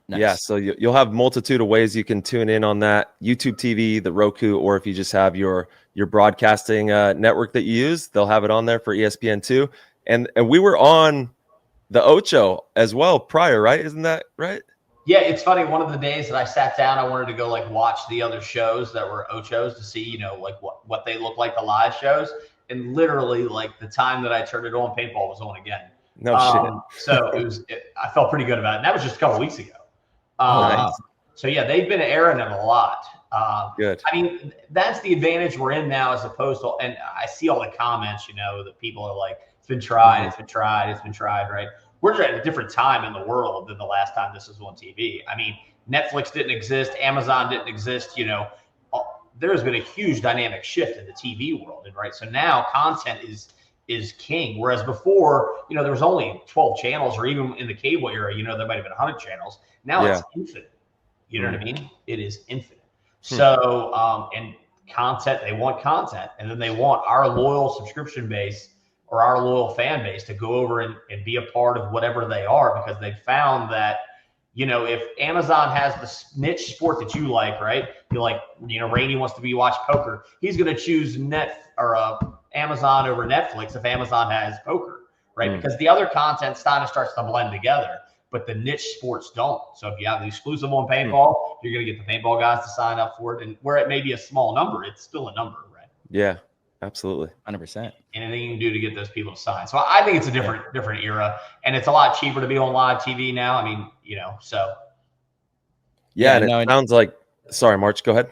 Nice. Yeah, so you'll have multitude of ways you can tune in on that YouTube TV, the Roku, or if you just have your broadcasting network that you use, they'll have it on there for ESPN2. And we were on the Ocho as well prior, right? Isn't that right? Yeah, it's funny. One of the days that I sat down, I wanted to go watch the other shows that were Ochos to see, what they look like, the live shows. And literally, the time that I turned it on, paintball was on again. No shit. So I felt pretty good about it. And that was just a couple weeks ago. Nice. So yeah, they've been airing it a lot. Good. I mean, that's the advantage we're in now, as opposed to, and I see all the comments, that people are like, it's been tried, it's been tried, right? We're at a different time in the world than the last time this was on TV. I mean, Netflix didn't exist, Amazon didn't exist, there's been a huge dynamic shift in the TV world, right? So now content is king, whereas before, there was only 12 channels, or even in the cable era, there might have been 100 channels. Now it's infinite. You know what I mean? It is infinite. So, and content, they want content, and then they want our loyal subscription base or our loyal fan base to go over and be a part of whatever they are, because they found that, if Amazon has the niche sport that you like, right? You're like, Rainey wants to watch poker. He's going to choose Amazon over Netflix if Amazon has poker, right? Because the other content starts to blend together, but the niche sports don't. So if you have the exclusive on paintball, you're going to get the paintball guys to sign up for it. And where it may be a small number, it's still a number, right? Yeah, absolutely. 100%. Anything you can do to get those people to sign. So I think it's a different era, and it's a lot cheaper to be on live TV now. I mean, so. Yeah, and it sounds like, sorry, March, go ahead.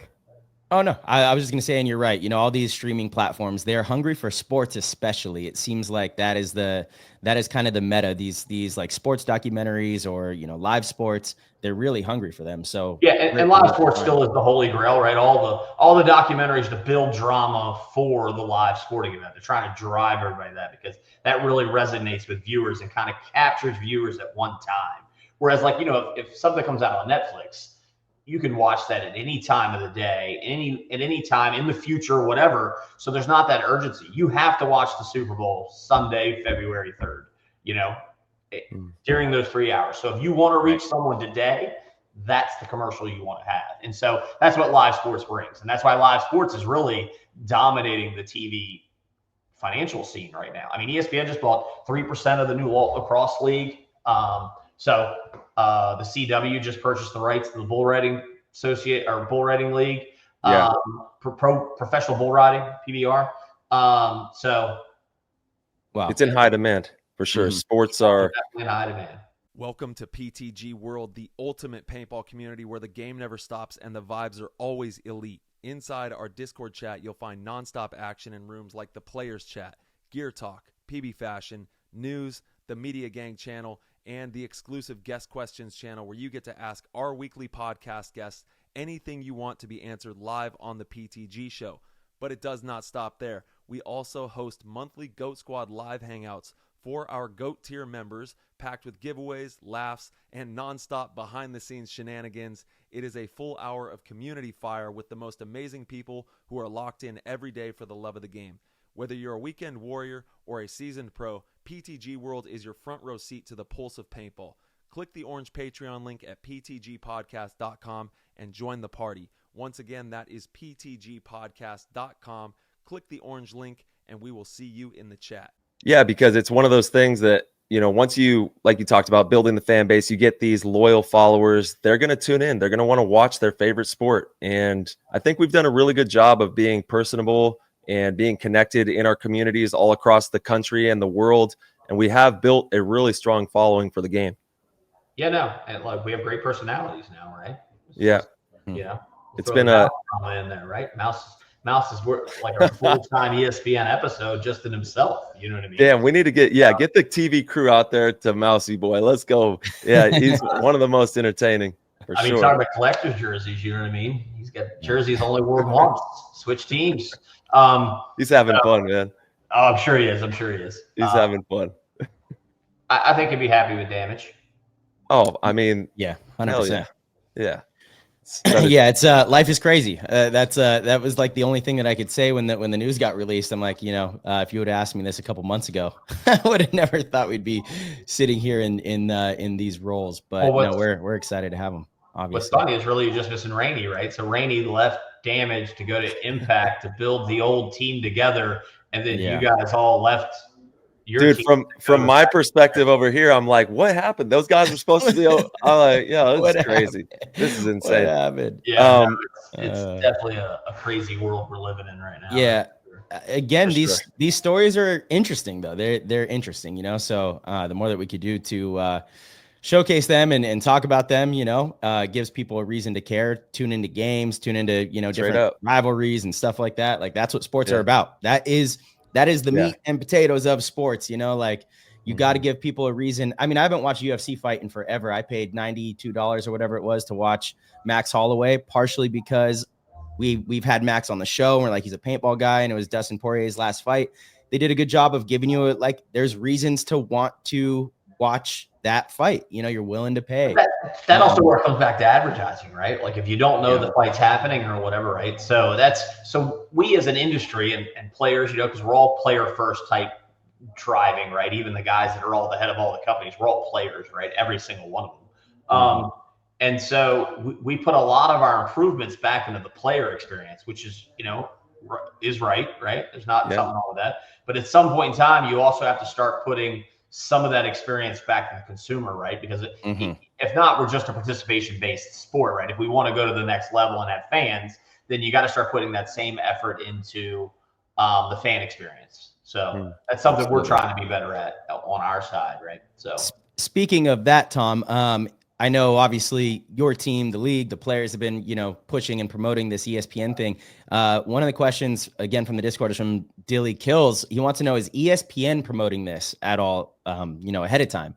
Oh, no, I was just going to say, and you're right. All these streaming platforms, they're hungry for sports, especially. It seems like that is kind of the meta. These like sports documentaries or, live sports, they're really hungry for them. So yeah, and live sports still is the holy grail, right? All the documentaries to build drama for the live sporting event. They're trying to drive everybody to that because that really resonates with viewers and kind of captures viewers at one time. Whereas like, if something comes out on Netflix, you can watch that at any time of the day, at any time in the future, whatever. So there's not that urgency. You have to watch the Super Bowl Sunday, February 3rd, during those 3 hours. So if you want to reach someone today, that's the commercial you want to have. And so that's what live sports brings. And that's why live sports is really dominating the TV financial scene right now. I mean, ESPN just bought 3% of the new lacrosse league. So the CW just purchased the rights to the bull riding league, professional bull riding, PBR. So wow, it's in high demand for sure. Sports are definitely in high demand. Welcome to PTG World, the ultimate paintball community where the game never stops and the vibes are always elite. Inside our Discord chat, you'll find nonstop action in rooms like the Players Chat, Gear Talk, PB Fashion, News, the Media Gang channel, and the exclusive Guest Questions channel where you get to ask our weekly podcast guests anything you want to be answered live on the PTG show. But it does not stop there. We also host monthly GOAT Squad live hangouts for our GOAT tier members, packed with giveaways, laughs, and nonstop behind-the-scenes shenanigans. It is a full hour of community fire with the most amazing people who are locked in every day for the love of the game. Whether you're a weekend warrior or a seasoned pro, PTG World is your front row seat to the pulse of paintball. Click the orange Patreon link at ptgpodcast.com and join the party. Once again, that is ptgpodcast.com. Click the orange link and we will see you in the chat. Yeah, because it's one of those things that, once you, like you talked about, building the fan base, you get these loyal followers. They're going to tune in. They're going to want to watch their favorite sport. And I think we've done a really good job of being personable and being connected in our communities all across the country and the world. And we have built a really strong following for the game. Yeah, no, and like we have great personalities now, right? It's been a in there, right? Mouse is like a full-time ESPN episode just in himself. You know what I mean? Damn, we need to get the TV crew out there to Mousy Boy. Let's go. Yeah, he's one of the most entertaining for sure. Talking about collector's jerseys, you know what I mean? He's got jerseys only worn once. Switch teams. He's having fun, man. Oh, I'm sure he is. He's having fun. I think he'd be happy with damage. Oh, I mean, yeah, 100%. Yeah. Yeah, it's life is crazy. That was like the only thing that I could say when the news got released. I'm like, if you would have asked me this a couple months ago, I would have never thought we'd be sitting here in these roles. But we're excited to have them. Obviously, what's funny is really just missing Rainey, right? So Rainey left Damage to go to Impact to build the old team together, and then you guys all left. Dude, from my perspective over here, I'm like, what happened? Those guys were supposed to be. I'm like, yeah, this is crazy. This is insane. What happened? Yeah, it's definitely a crazy world we're living in right now. Yeah. Again, these stories are interesting though. They're interesting, So the more that we could do to showcase them and talk about them, gives people a reason to care, tune into games, tune into, different rivalries and stuff like that. Like that's what sports are about. That is the meat and potatoes of sports, like you got to give people a reason. I mean, I haven't watched UFC fight in forever. I paid $92 or whatever it was to watch Max Holloway, partially because we've had Max on the show and we're like, he's a paintball guy, and it was Dustin Poirier's last fight. They did a good job of giving you there's reasons to want to watch that fight. You're willing to pay. That also where it comes back to advertising, right? Like if you don't know the fight's happening or whatever, right? So we as an industry and players, because we're all player first type driving, right? Even the guys that are all the head of all the companies, we're all players, right? Every single one of them. And so we put a lot of our improvements back into the player experience, which is, is right? There's not something wrong with that. But at some point in time, you also have to start putting some of that experience back to the consumer, right? Because if not, we're just a participation-based sport, right? If we want to go to the next level and have fans, then you got to start putting that same effort into the fan experience. So that's something we're trying to be better at on our side, right? So speaking of that, Tom, I know obviously your team, the league, the players have been, pushing and promoting this ESPN thing. One of the questions, again, from the Discord is from Dilly Kills. He wants to know, is ESPN promoting this at all, ahead of time?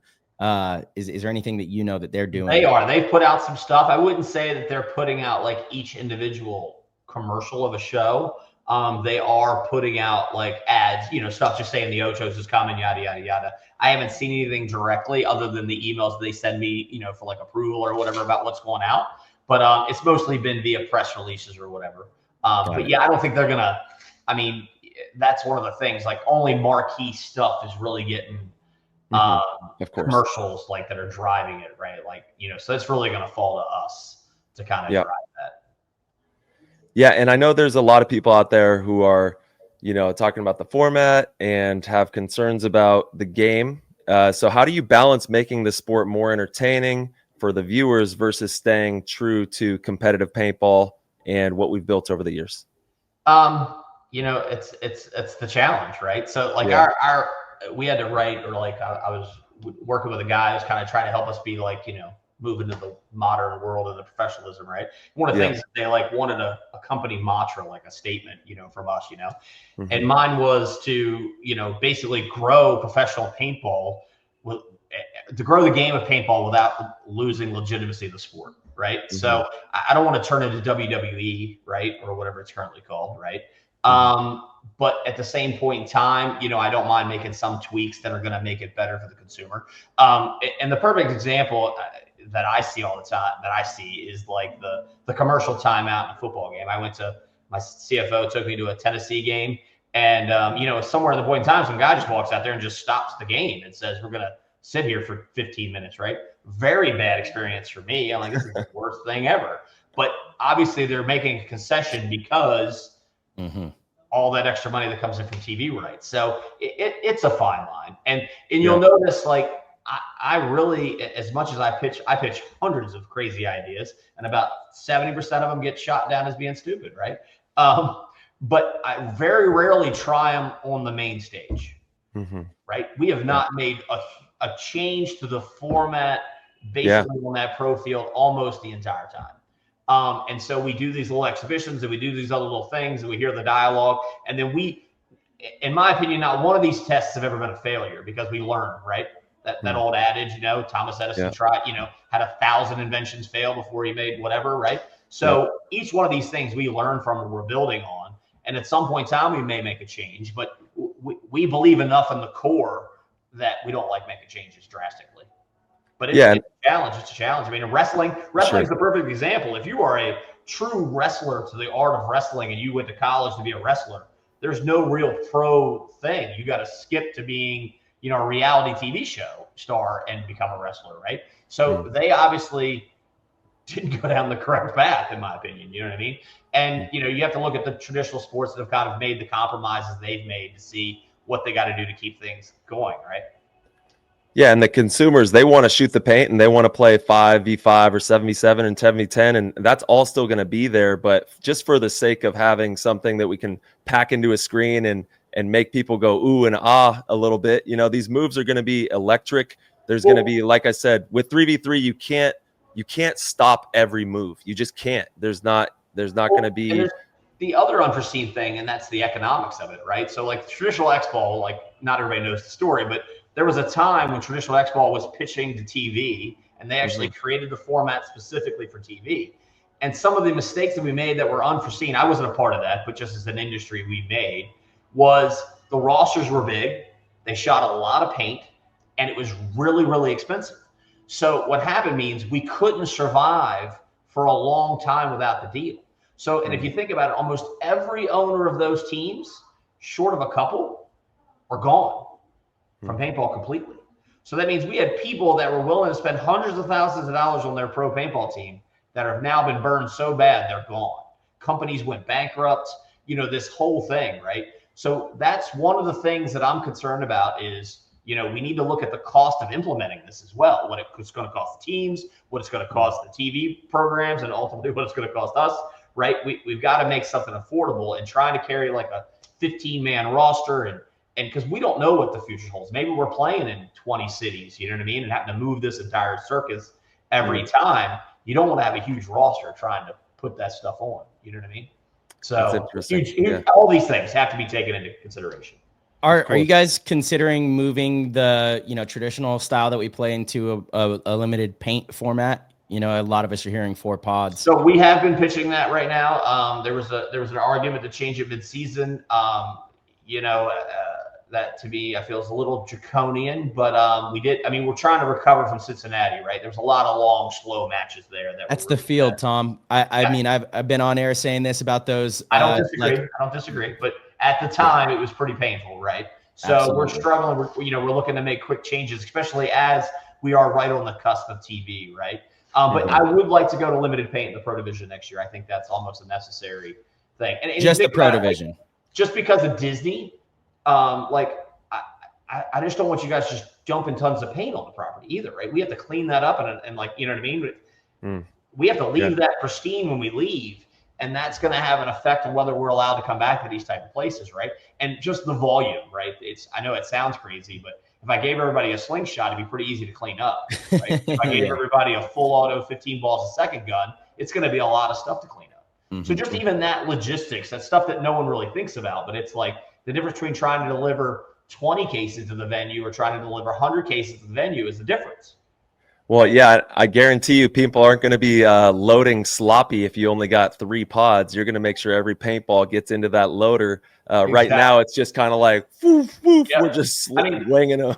Is there anything that that they're doing? They've put out some stuff. I wouldn't say that they're putting out like each individual commercial of a show. They are putting out like ads, stuff just saying the Ochos is coming, yada, yada, yada. I haven't seen anything directly other than the emails they send me, for like approval or whatever about what's going out. But it's mostly been via press releases or whatever. But yeah, I don't think they're going to, that's one of the things, like only marquee stuff is really getting of course, commercials like that are driving it, right? Like, so it's really going to fall to us to kind of drive that. Yeah. And I know there's a lot of people out there who are, talking about the format and have concerns about the game. So how do you balance making the sport more entertaining for the viewers versus staying true to competitive paintball and what we've built over the years? It's the challenge, right? So like we had to write, or like I was working with a guy who's kind of trying to help us be like, move into the modern world of the professionalism, right? One of the things that they like wanted a company mantra, like a statement, from us, and mine was to, basically grow professional paintball to grow the game of paintball without losing legitimacy of the sport, right? So I don't want to turn into WWE, right? Or whatever it's currently called, right? But at the same point in time, I don't mind making some tweaks that are going to make it better for the consumer. And the perfect example that I see all the time, is like the commercial timeout in a football game. I went to, my CFO took me to a Tennessee game, and somewhere in the point in time, some guy just walks out there and just stops the game and says, "We're gonna sit here for 15 minutes," right? Very bad experience for me. I'm like, this is the worst thing ever. But obviously, they're making a concession because all that extra money that comes in from TV rights. So it's a fine line, and you'll notice like. I really, as much as I pitch hundreds of crazy ideas, and about 70% of them get shot down as being stupid, right? But I very rarely try them on the main stage, right? We have not made a change to the format basically on that pro field almost the entire time. And so we do these little exhibitions and we do these other little things and we hear the dialogue. And then in my opinion, not one of these tests have ever been a failure because we learn, right? That old adage, Thomas Edison tried, had 1,000 inventions fail before he made whatever, right? So each one of these things we learn from and we're building on. And at some point in time, we may make a change, but we believe enough in the core that we don't like making changes drastically. But it's a challenge. It's a challenge. Wrestling is the perfect example. If you are a true wrestler to the art of wrestling and you went to college to be a wrestler, there's no real pro thing. You got to skip to being a reality TV show star and become a wrestler, right? So they obviously didn't go down the correct path, in my opinion. You know what I mean? And, you have to look at the traditional sports that have kind of made the compromises they've made to see what they got to do to keep things going, right? Yeah, and the consumers, they want to shoot the paint and they want to play 5v5 or 7v7 and 10v10, and that's all still going to be there. But just for the sake of having something that we can pack into a screen and make people go ooh and ah a little bit, these moves are going to be electric. There's going to be, like I said, with 3v3, you can't stop every move. You just can't. There's not going to be the other unforeseen thing, and that's the economics of it, right? So like traditional X-ball, like not everybody knows the story, but there was a time when traditional X-ball was pitching to TV, and they actually created the format specifically for TV. And some of the mistakes that we made that were unforeseen, I wasn't a part of that, but just as an industry we made, was the rosters were big, they shot a lot of paint, and it was really, really expensive. So what happened means we couldn't survive for a long time without the deal. So, and if you think about it, almost every owner of those teams, short of a couple, are gone from paintball completely. So that means we had people that were willing to spend hundreds of thousands of dollars on their pro paintball team that have now been burned so bad they're gone. Companies went bankrupt. this whole thing, right? So that's one of the things that I'm concerned about is, we need to look at the cost of implementing this as well, what it's going to cost the teams, what it's going to cost the TV programs, and ultimately what it's going to cost us, right? We've got to make something affordable, and trying to carry like a 15-man roster and because we don't know what the future holds. Maybe we're playing in 20 cities, you know what I mean, and having to move this entire circus every time. You don't want to have a huge roster trying to put that stuff on, you know what I mean? So all these things have to be taken into consideration. Are you guys considering moving the traditional style that we play into a limited paint format? A lot of us are hearing 4 pods. So we have been pitching that right now. There was an argument to change it mid-season. That to me I feel is a little draconian, but we did. I mean, we're trying to recover from Cincinnati, right? There's a lot of long, slow matches there. That's the field, Tom. I mean, I've been on air saying this about those. I don't disagree. But at the time, it was pretty painful, right? So Absolutely. We're struggling. We're looking to make quick changes, especially as we are right on the cusp of TV, right? But I would like to go to limited paint in the Pro Division next year. I think that's almost a necessary thing. And just the Pro Division, just because of Disney. I just don't want you guys just dumping tons of paint on the property either, right? We have to clean that up and you know what I mean? We have to leave that pristine when we leave, and that's going to have an effect on whether we're allowed to come back to these type of places, right? And just the volume, right? I know it sounds crazy, but if I gave everybody a slingshot, it'd be pretty easy to clean up, right? If I gave everybody a full auto 15 balls a second gun, it's going to be a lot of stuff to clean up. So just even that logistics, that stuff that no one really thinks about, but it's like, the difference between trying to deliver 20 cases to the venue or trying to deliver 100 cases to the venue is the difference. Well, yeah, I guarantee you people aren't going to be loading sloppy if you only got 3 pods. You're going to make sure every paintball gets into that loader. Exactly. Right now, it's just kind of like, woof, woof, we're just winging them.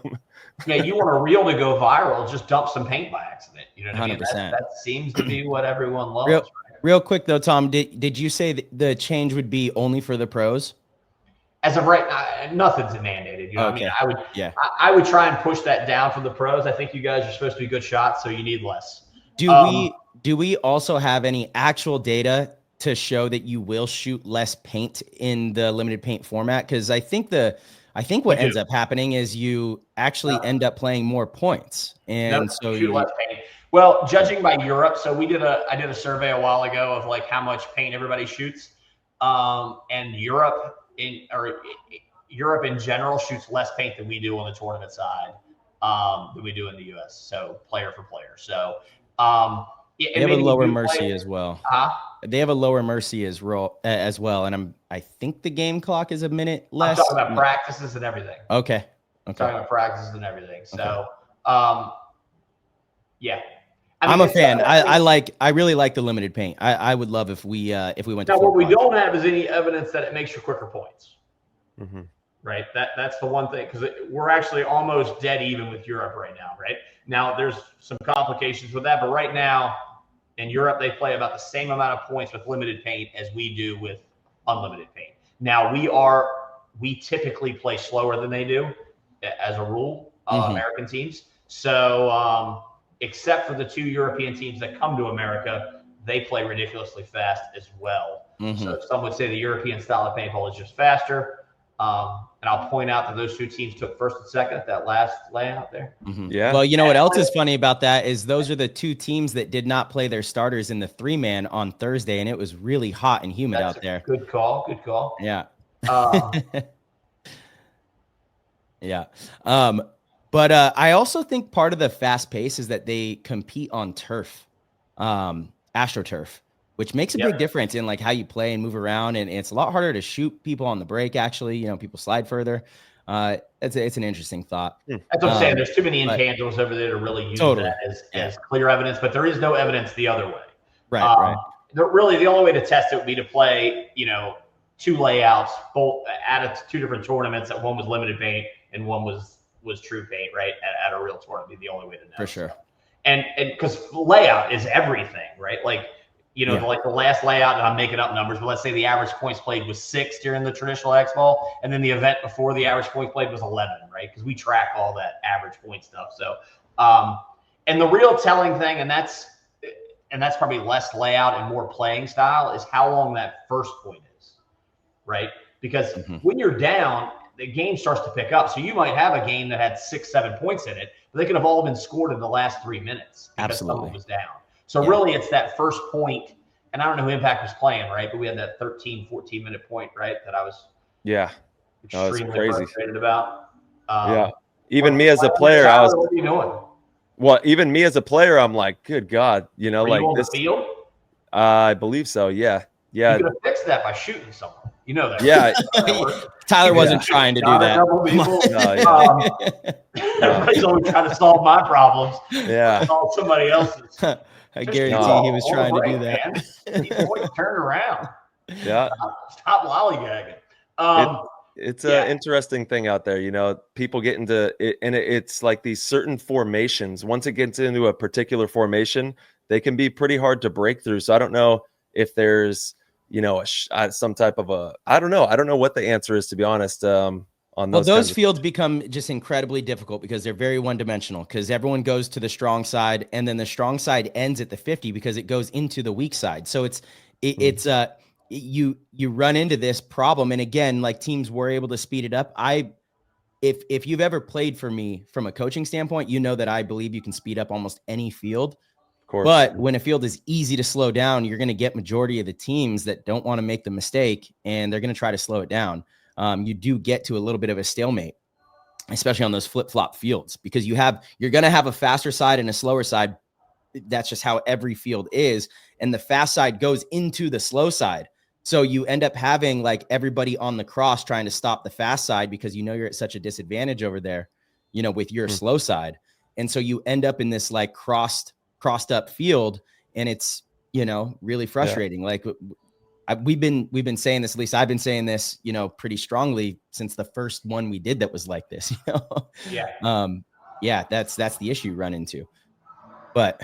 Yeah, you want a reel to go viral, just dump some paint by accident. You know what I mean? 100%. That seems to be what everyone loves. Real quick, though, Tom, did you say that the change would be only for the pros? As of right now, nothing's mandated. You know what I mean? I would try and push that down for the pros. I think you guys are supposed to be good shots, so you need less. Do we also have any actual data to show that you will shoot less paint in the limited paint format? Because I think what ends up happening is you actually end up playing more points, and so you less paint. Well, judging by Europe, so I did a survey a while ago of like how much paint everybody shoots, and Europe in general shoots less paint than we do on the tournament side than we do in the U.S. So player for player. So they have a lower mercy as well. They have a lower mercy as well, and I think the game clock is a minute less. I'm talking about practices and everything. Okay. Talking about practices and everything. So yeah. I'm a fan. I really like the limited paint. I would love if we went to now. What we don't have is any evidence that it makes you quicker points. Right. That's the one thing, because we're actually almost dead even with Europe right now. Right now, there's some complications with that, but right now in Europe they play about the same amount of points with limited paint as we do with unlimited paint. Now we typically play slower than they do, as a rule, American teams. So. Except for the 2 European teams that come to America, they play ridiculously fast as well. So some would say the European style of paintball is just faster. And I'll point out that those 2 teams took first and second at that last layout there. Yeah. Well, you know what else is funny about that is those are the 2 teams that did not play their starters in the 3-man on Thursday, and it was really hot and humid out there. Good call. Yeah. Yeah. But I also think part of the fast pace is that they compete on turf, AstroTurf, which makes a big difference in like how you play and move around. And it's a lot harder to shoot people on the break. Actually, people slide further. It's an interesting thought. That's what I'm saying. There's too many intangibles over there to really use that as clear evidence, but there is no evidence the other way. Right. Really, the only way to test it would be to play, 2 layouts, both at 2 different tournaments. That one was limited paint and one was true paint, right? At a real tournament, be the only way to know. For sure. And because layout is everything, right? Like, like the last layout, and I'm making up numbers, but let's say the average points played was 6 during the traditional X ball, and then the event before the average points played was 11, right? Because we track all that average point stuff. So, and the real telling thing, and that's probably less layout and more playing style, is how long that first point is. right? Because when you're down, the game starts to pick up. So you might have a game that had 6-7 points in it, but they could have all been scored in the last 3 minutes because someone was down. So really it's that first point, and I don't know who Impact was playing, right? But we had that 13, 14-minute point, right? That I was extremely frustrated about. Even me as a player, what are you doing? Well, even me as a player, I'm like, good God, Were you on the field? I believe so. Yeah. You could have fixed that by shooting someone. You know that. Yeah. Tyler wasn't trying to do that. Everybody's always trying to solve my problems. Yeah. Solve somebody else's. I guarantee he was trying to do that. Turn around. Yeah. Stop lollygagging. It's an interesting thing out there. You know, people get into it, and it's like these certain formations. Once it gets into a particular formation, they can be pretty hard to break through. So I don't know if there's, you know, some type of I don't know. I don't know what the answer is, to be honest. On those fields become just incredibly difficult because they're very one-dimensional, because everyone goes to the strong side, and then the strong side ends at the 50 because it goes into the weak side. So you run into this problem. And again, like, teams were able to speed it up. If you've ever played for me from a coaching standpoint, you know that I believe you can speed up almost any field. Of course. But when a field is easy to slow down, you're going to get majority of the teams that don't want to make the mistake, and they're going to try to slow it down. You do get to a little bit of a stalemate, especially on those flip-flop fields, because you're going to have a faster side and a slower side. That's just how every field is. And the fast side goes into the slow side. So you end up having like everybody on the cross trying to stop the fast side, because you know you're at such a disadvantage over there, you know, with your slow side. And so you end up in this like crossed up field, and it's, you know, really frustrating. Like we've been saying this, at least I've been saying this, you know, pretty strongly since the first one we did that was like this, you know? That's the issue you run into. But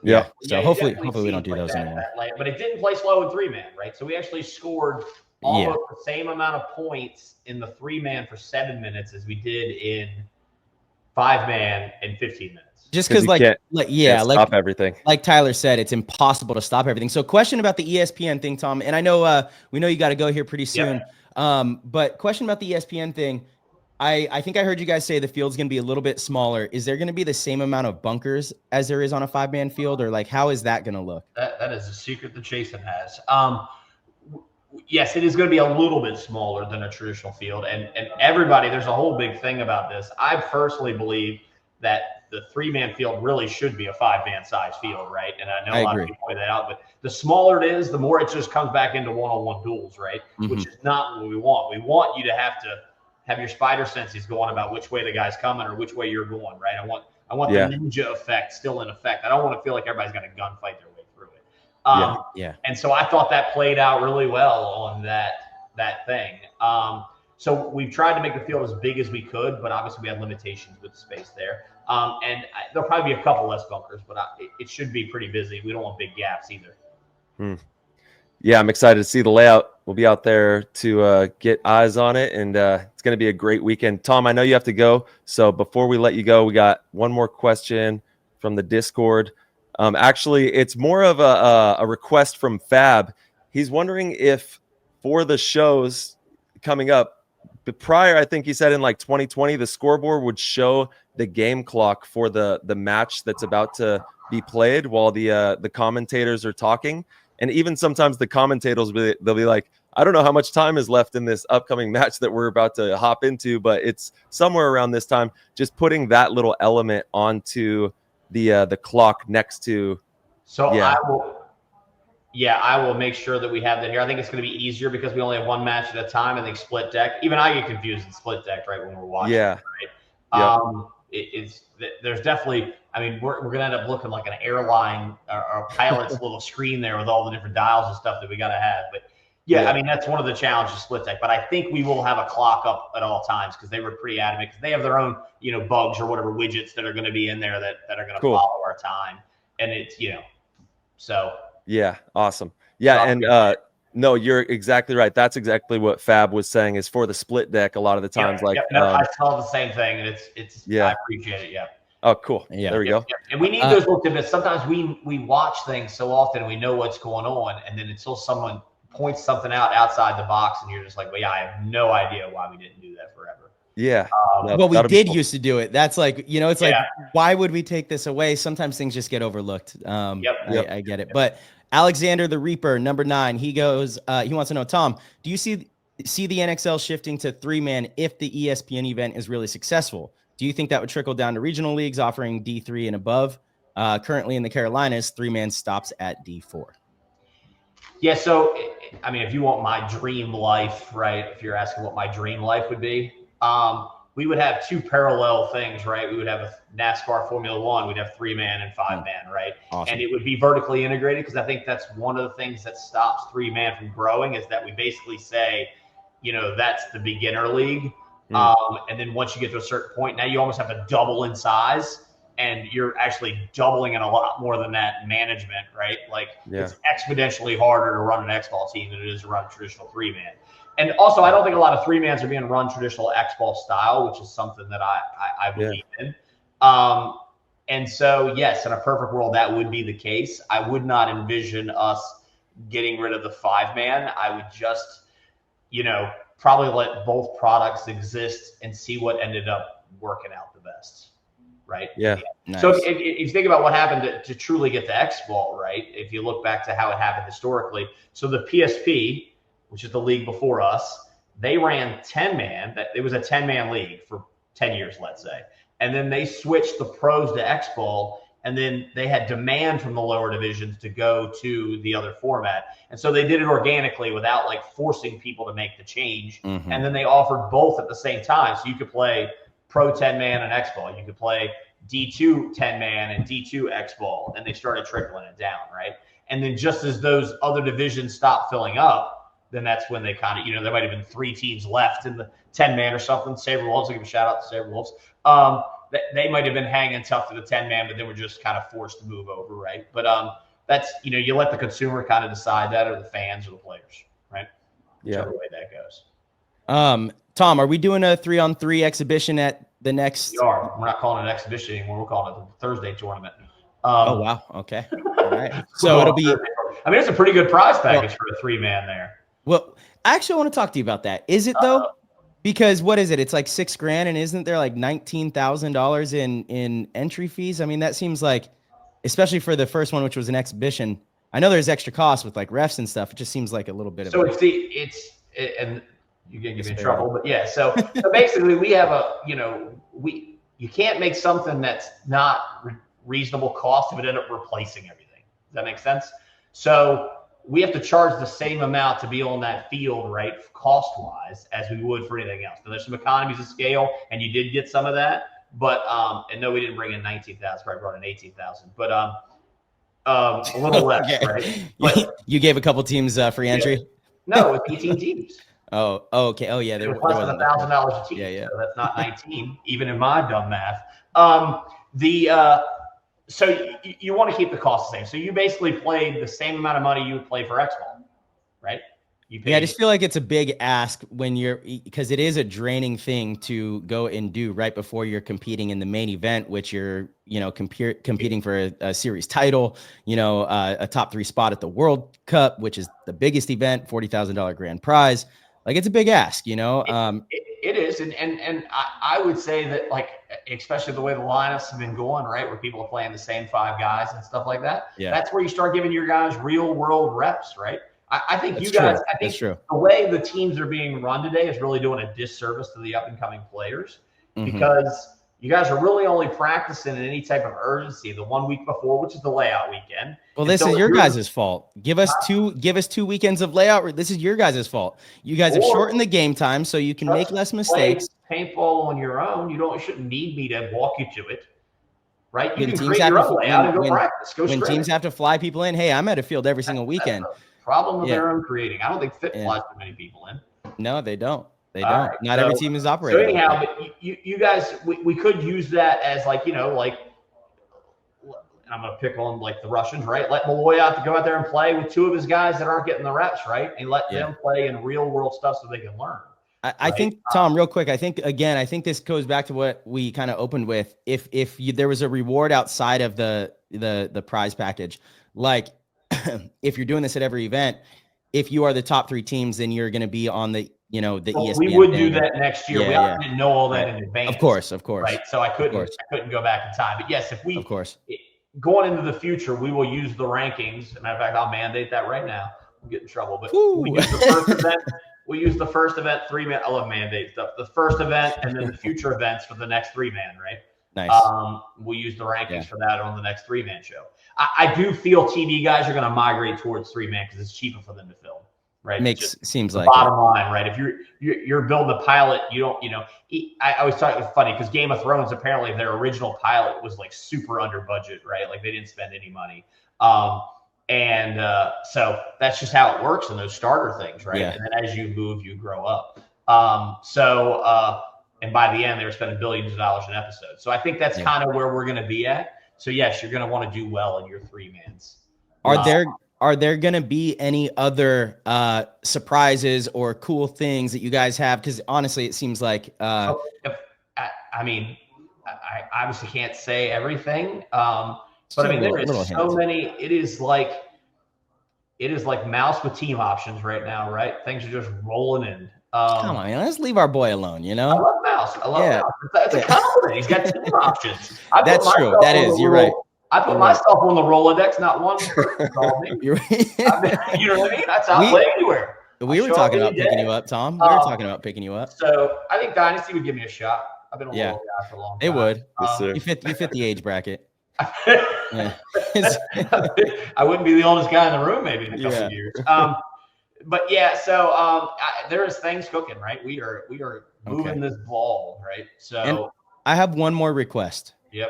so hopefully we don't do those anymore. But it didn't play slow in 3-man, right? So we actually scored almost the same amount of points in the 3-man for 7 minutes as we did in 5-man in 15 minutes. Just because stop everything. Like Tyler said, it's impossible to stop everything. So question about the ESPN thing, Tom, and I know we know you got to go here pretty soon. But question about the ESPN thing. I think I heard you guys say the field's going to be a little bit smaller. Is there going to be the same amount of bunkers as there is on a 5-man field, or like, how is that going to look? That is a secret that Jason has. Yes, it is going to be a little bit smaller than a traditional field. And everybody, there's a whole big thing about this. I personally believe that the 3-man field really should be a 5-man size field, right? And I know a lot of people point that out, but the smaller it is, the more it just comes back into one-on-one duels, right? Which is not what we want. We want you to have your spider senses going about which way the guy's coming or which way you're going, right? I want the ninja effect still in effect. I don't want to feel like everybody's going to gunfight their way through it. And so I thought that played out really well on that thing. So we've tried to make the field as big as we could, but obviously we had limitations with the space there. And there'll probably be a couple less bunkers, but it should be pretty busy. We don't want big gaps either. Yeah, I'm excited to see the layout. We'll be out there to get eyes on it, and it's going to be a great weekend. Tom, I know you have to go, so before we let you go, we got one more question from the Discord. Actually, it's more of a request from Fab. He's wondering if for the shows coming up, but prior, I think he said in like 2020, the scoreboard would show the game clock for the match that's about to be played while the commentators are talking. And even sometimes the commentators, they'll be like, I don't know how much time is left in this upcoming match that we're about to hop into, but it's somewhere around this time. Just putting that little element onto the clock next to. So I will make sure that we have that here. I think it's going to be easier because we only have one match at a time. I think split deck. Even I get confused in split deck, right, when we're watching. Yeah. Right? There's definitely. I mean, we're going to end up looking like an airline or a pilot's little screen there with all the different dials and stuff that we got to have. But I mean, that's one of the challenges split deck. But I think we will have a clock up at all times because they were pretty adamant because they have their own, bugs or whatever widgets that are going to be in there that are going to follow our time. And it's, so. Yeah. Awesome. Yeah. And no, you're exactly right. That's exactly what Fab was saying is for the split deck. A lot of the times, I tell the same thing, and it's I appreciate it. Yeah. Oh, cool. Yeah. There we go. And we need those little tidbits. Sometimes we watch things so often and we know what's going on, and then until someone points something out outside the box, and you're just like, well, yeah, I have no idea why we didn't do that forever. Yeah. Well, we did used to do it. That's like, it's like, why would we take this away? Sometimes things just get overlooked. I get it. But Alexander the Reaper, number 9, he goes, he wants to know, Tom, do you see the NXL shifting to 3-man if the ESPN event is really successful? Do you think that would trickle down to regional leagues offering D3 and above? Currently in the Carolinas, 3-man stops at D4. Yeah, so, I mean, if you want my dream life, right, if you're asking what my dream life would be, we would have 2 parallel things, right? We would have a NASCAR Formula 1, we'd have 3-man and 5-man, right? Awesome. And it would be vertically integrated, because I think that's one of the things that stops 3-man from growing, is that we basically say, that's the beginner league. And then once you get to a certain point, now you almost have to double in size, and you're actually doubling in a lot more than that management, right? Like it's exponentially harder to run an X-ball team than it is to run a traditional 3-man. And also, I don't think a lot of 3-mans are being run traditional X-ball style, which is something that I believe in. And so, yes, in a perfect world, that would be the case. I would not envision us getting rid of the 5-man. I would just, probably let both products exist and see what ended up working out the best, right? Yeah. Nice. So if you think about what happened to truly get the X-ball, right, if you look back to how it happened historically, so the PSP, which is the league before us, they ran 10-man. It was a 10-man league for 10 years, let's say. And then they switched the pros to X-ball, and then they had demand from the lower divisions to go to the other format. And so they did it organically without like forcing people to make the change. And then they offered both at the same time. So you could play pro 10-man and X-ball. You could play D2 10-man and D2 X-ball. And they started trickling it down, right? And then just as those other divisions stopped filling up, then that's when they kind of, there might have been 3 teams left in the 10-man or something. Sabre Wolves, I'll give a shout out to Sabre Wolves. They might have been hanging tough to the 10-man, but they were just kind of forced to move over, right? But that's, you let the consumer kind of decide that, or the fans or the players, right? Yeah. Whichever way that goes. Tom, are we doing a 3-on-3 exhibition at the next? We are. We're not calling it an exhibition anymore. We're calling it the Thursday tournament. Oh, wow. Okay. All right. So it'll be. I mean, it's a pretty good prize package for a 3-man there. Well, actually, I want to talk to you about that. Is it though? Because what is it? It's like $6,000, and isn't there like $19,000 in entry fees? I mean, that seems like, especially for the first one, which was an exhibition. I know there's extra costs with like refs and stuff. It just seems like a little bit of. So and you're gonna get me in trouble, but yeah. So basically, we have you can't make something that's not reasonable cost if it end up replacing everything. Does that make sense? So we have to charge the same amount to be on that field, right, cost-wise, as we would for anything else. Now, there's some economies of scale, and you did get some of that. But and no, we didn't bring in 19,000. Probably brought in 18,000. But a little less, right? But, you gave a couple teams free entry. No, it's 18 teams. Oh, okay. Oh, yeah. It was less than $1,000 a team. Yeah. So that's not 19, even in my dumb math. So you want to keep the cost the same. So you basically played the same amount of money you would play for X-ball, right? I just feel like it's a big ask because it is a draining thing to go and do right before you're competing in the main event, which you're, competing for a series title, a top 3 spot at the World Cup, which is the biggest event, $40,000 grand prize. Like, it's a big ask, It is. And I would say that, like, especially the way the lineups have been going, right, where people are playing the same 5 guys and stuff like that. Yeah. That's where you start giving your guys real world reps, right? I think that's you guys, true. I think the way the teams are being run today is really doing a disservice to the up and coming players because you guys are really only practicing in any type of urgency the 1 week before, which is the layout weekend. Well, this is your guys' fault. Give us 2 weekends of layout. This is your guys' fault. You guys have shortened the game time so you can make less mistakes. Paintball on your own. You shouldn't need me to walk you to it. Right? You when can create your own layout and go practice. When teams have to fly people in, hey, I'm at a field every single weekend. Problem with their own creating. I don't think Fit flies too many people in. No, they don't. They don't. Right. Not every team is operating. So anyhow, but you guys, we could use that as like, like I'm going to pick on like the Russians, right? Let Malloy go out there and play with 2 of his guys that aren't getting the reps, right? And let them play in real world stuff so they can learn. I think, Tom, real quick, I think this goes back to what we kind of opened with. If there was a reward outside of the prize package, like if you're doing this at every event, if you are the top 3 teams, then you're going to be on the, the ESPN. We would do that next year. Yeah, we didn't know all that in advance. Of course. Right. So I couldn't go back in time. But yes, if we, of course, going into the future, we will use the rankings. As a matter of fact, I'll mandate that right now. We'll get in trouble. But we use the first event. We use the first event 3-man. I love mandate stuff. The first event and then the future events for the next 3-man, right? Nice. We'll use the rankings for that on the next 3-man show. I do feel TV guys are going to migrate towards 3-man because it's cheaper for them to film, right? Seems like bottom line, right? If you're building a pilot, you don't, I always thought it was funny because Game of Thrones, apparently their original pilot was like super under budget, right? Like they didn't spend any money. So that's just how it works in those starter things, right? Yeah. And then as you move, you grow up. And by the end, they were spending billions of dollars an episode. So I think that's kind of where we're going to be at. So yes, you're going to want to do well in your 3-mans. Are there going to be any other surprises or cool things that you guys have? Because honestly, it seems like I obviously can't say everything. But I mean, there is so many. It is like mouse with team options right now, right? Things are just rolling in. Come on, man. Let's leave our boy alone, I love Mouse. Mouse. It's a compliment. He's got team options. That's true. That is. You're right. I put myself on the Rolodex, not one person called me. You're right. You know what I mean? That's how I play anywhere. We were talking about picking you up, Tom. We were talking about picking you up. So I think Dynasty would give me a shot. I've been a little guy for a long time. It would. Yes, you fit the age bracket. I wouldn't be the oldest guy in the room maybe in a couple of years. But yeah, so there is things cooking, right? We are moving this ball, right? So and I have one more request. Yep.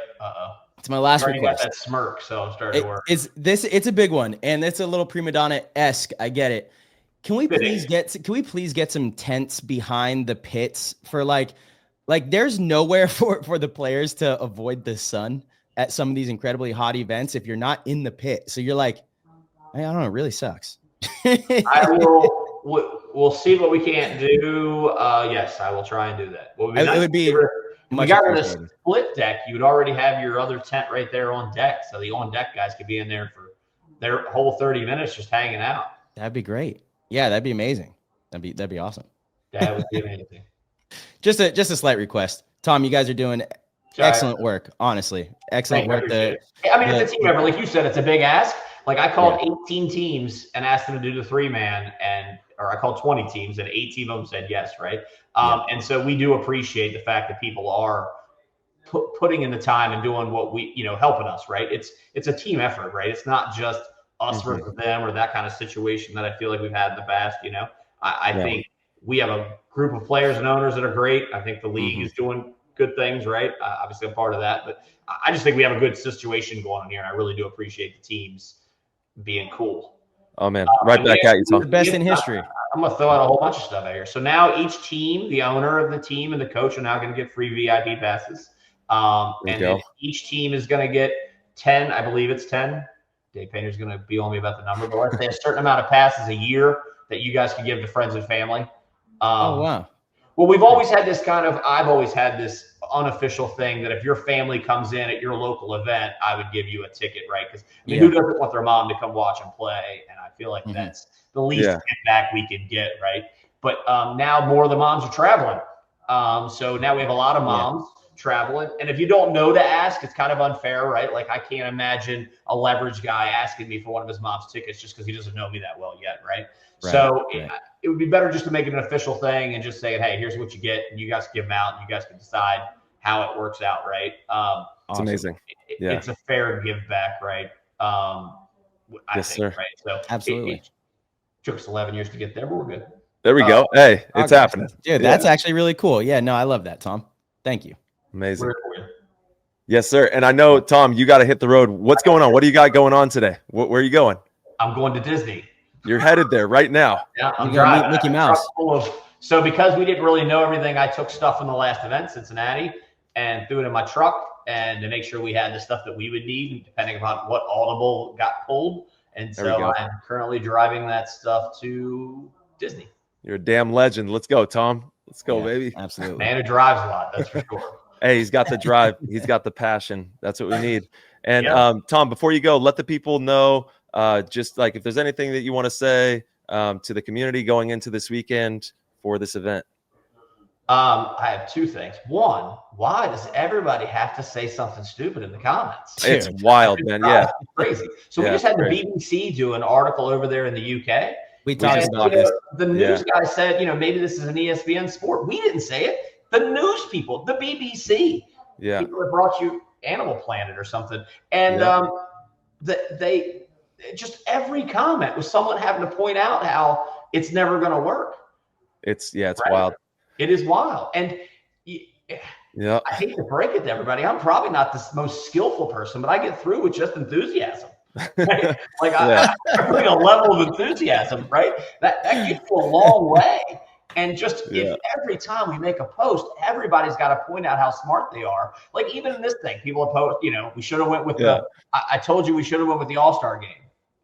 It's my last request. Got that smirk, so I'm starting to work. It's a big one, and it's a little prima donna-esque. I get it. Can we please get some tents behind the pits for like there's nowhere for the players to avoid the sun at some of these incredibly hot events if you're not in the pit. So you're like, I don't know, it really sucks. We'll see what we can't do. Yes, I will try and do that. It would be if we got rid of the split deck, you'd already have your other tent right there on deck. So the on deck guys could be in there for their whole 30 minutes just hanging out. That'd be great. Yeah, that'd be amazing. That'd be awesome. That would be amazing. Just a slight request. Tom, you guys are doing excellent work, honestly. Excellent work. It's a team effort. Like you said, it's a big ask. Like I called 18 teams and asked them to do the 3-man, or I called 20 teams and 18 of them said yes, right? And so we do appreciate the fact that people are putting in the time and doing what we, helping us, right? It's a team effort, right? It's not just us versus them or that kind of situation that I feel like we've had in the past. I think we have a group of players and owners that are great. I think the league is doing good things, right? Obviously, I'm part of that, but I just think we have a good situation going on here, and I really do appreciate the teams being cool. Oh man, right back at you, Tom. The best in history. I'm gonna throw out a whole bunch of stuff out here. So now each team, the owner of the team and the coach, are now going to get free VIP passes. And each team is going to get 10. I believe it's 10. Dave Painter's going to be on me about the number, but let's say a certain amount of passes a year that you guys can give to friends and family. Oh wow. Well, I've always had this unofficial thing that if your family comes in at your local event, I would give you a ticket, right? Because who doesn't want their mom to come watch and play? And I feel like that's the least back we can get, right? But now more of the moms are traveling. So now we have a lot of moms traveling. And if you don't know to ask, it's kind of unfair, right? Like I can't imagine a leverage guy asking me for one of his mom's tickets just because he doesn't know me that well yet, right? So it would be better just to make it an official thing and just say, hey, here's what you get, and you guys give them out, and you guys can decide how it works out, right? It's amazing. It's a fair give back, right? I think, sir. Right? So absolutely. It took us 11 years to get there, but we're good. There we go. Hey, it's happening. Dude, that's actually really cool. Yeah, no, I love that, Tom. Thank you. Amazing. Yes, sir. And I know, Tom, you got to hit the road. What's going on? What do you got going on today? Where are you going? I'm going to Disney. You're headed there right now. Yeah, I'm driving Mickey Mouse. So because we didn't really know everything, I took stuff from the last event, Cincinnati, and threw it in my truck, and to make sure we had the stuff that we would need, depending upon what audible got pulled. And so I'm currently driving that stuff to Disney. You're a damn legend. Let's go, Tom. Let's go, baby. Absolutely. Man who drives a lot, that's for sure. Hey, he's got the drive. He's got the passion. That's what we need. And Tom, before you go, let the people know, just like if there's anything that you want to say, to the community going into this weekend for this event? I have two things. One, why does everybody have to say something stupid in the comments? It's wild, man. Yeah. It's crazy. So we just had the BBC do an article over there in the UK. We talked about this. The news guy said, maybe this is an ESPN sport. We didn't say it. The news people, the BBC, people that brought you Animal Planet or something. And they just every comment was someone having to point out how it's never going to work. It's wild. It is wild. And I hate to break it to everybody. I'm probably not the most skillful person, but I get through with just enthusiasm. Right? I bring a level of enthusiasm, right? That gets you a long way. And just if every time we make a post, everybody's got to point out how smart they are. Like even in this thing, people have posted, we should have went with I told you we should have went with the All-Star game.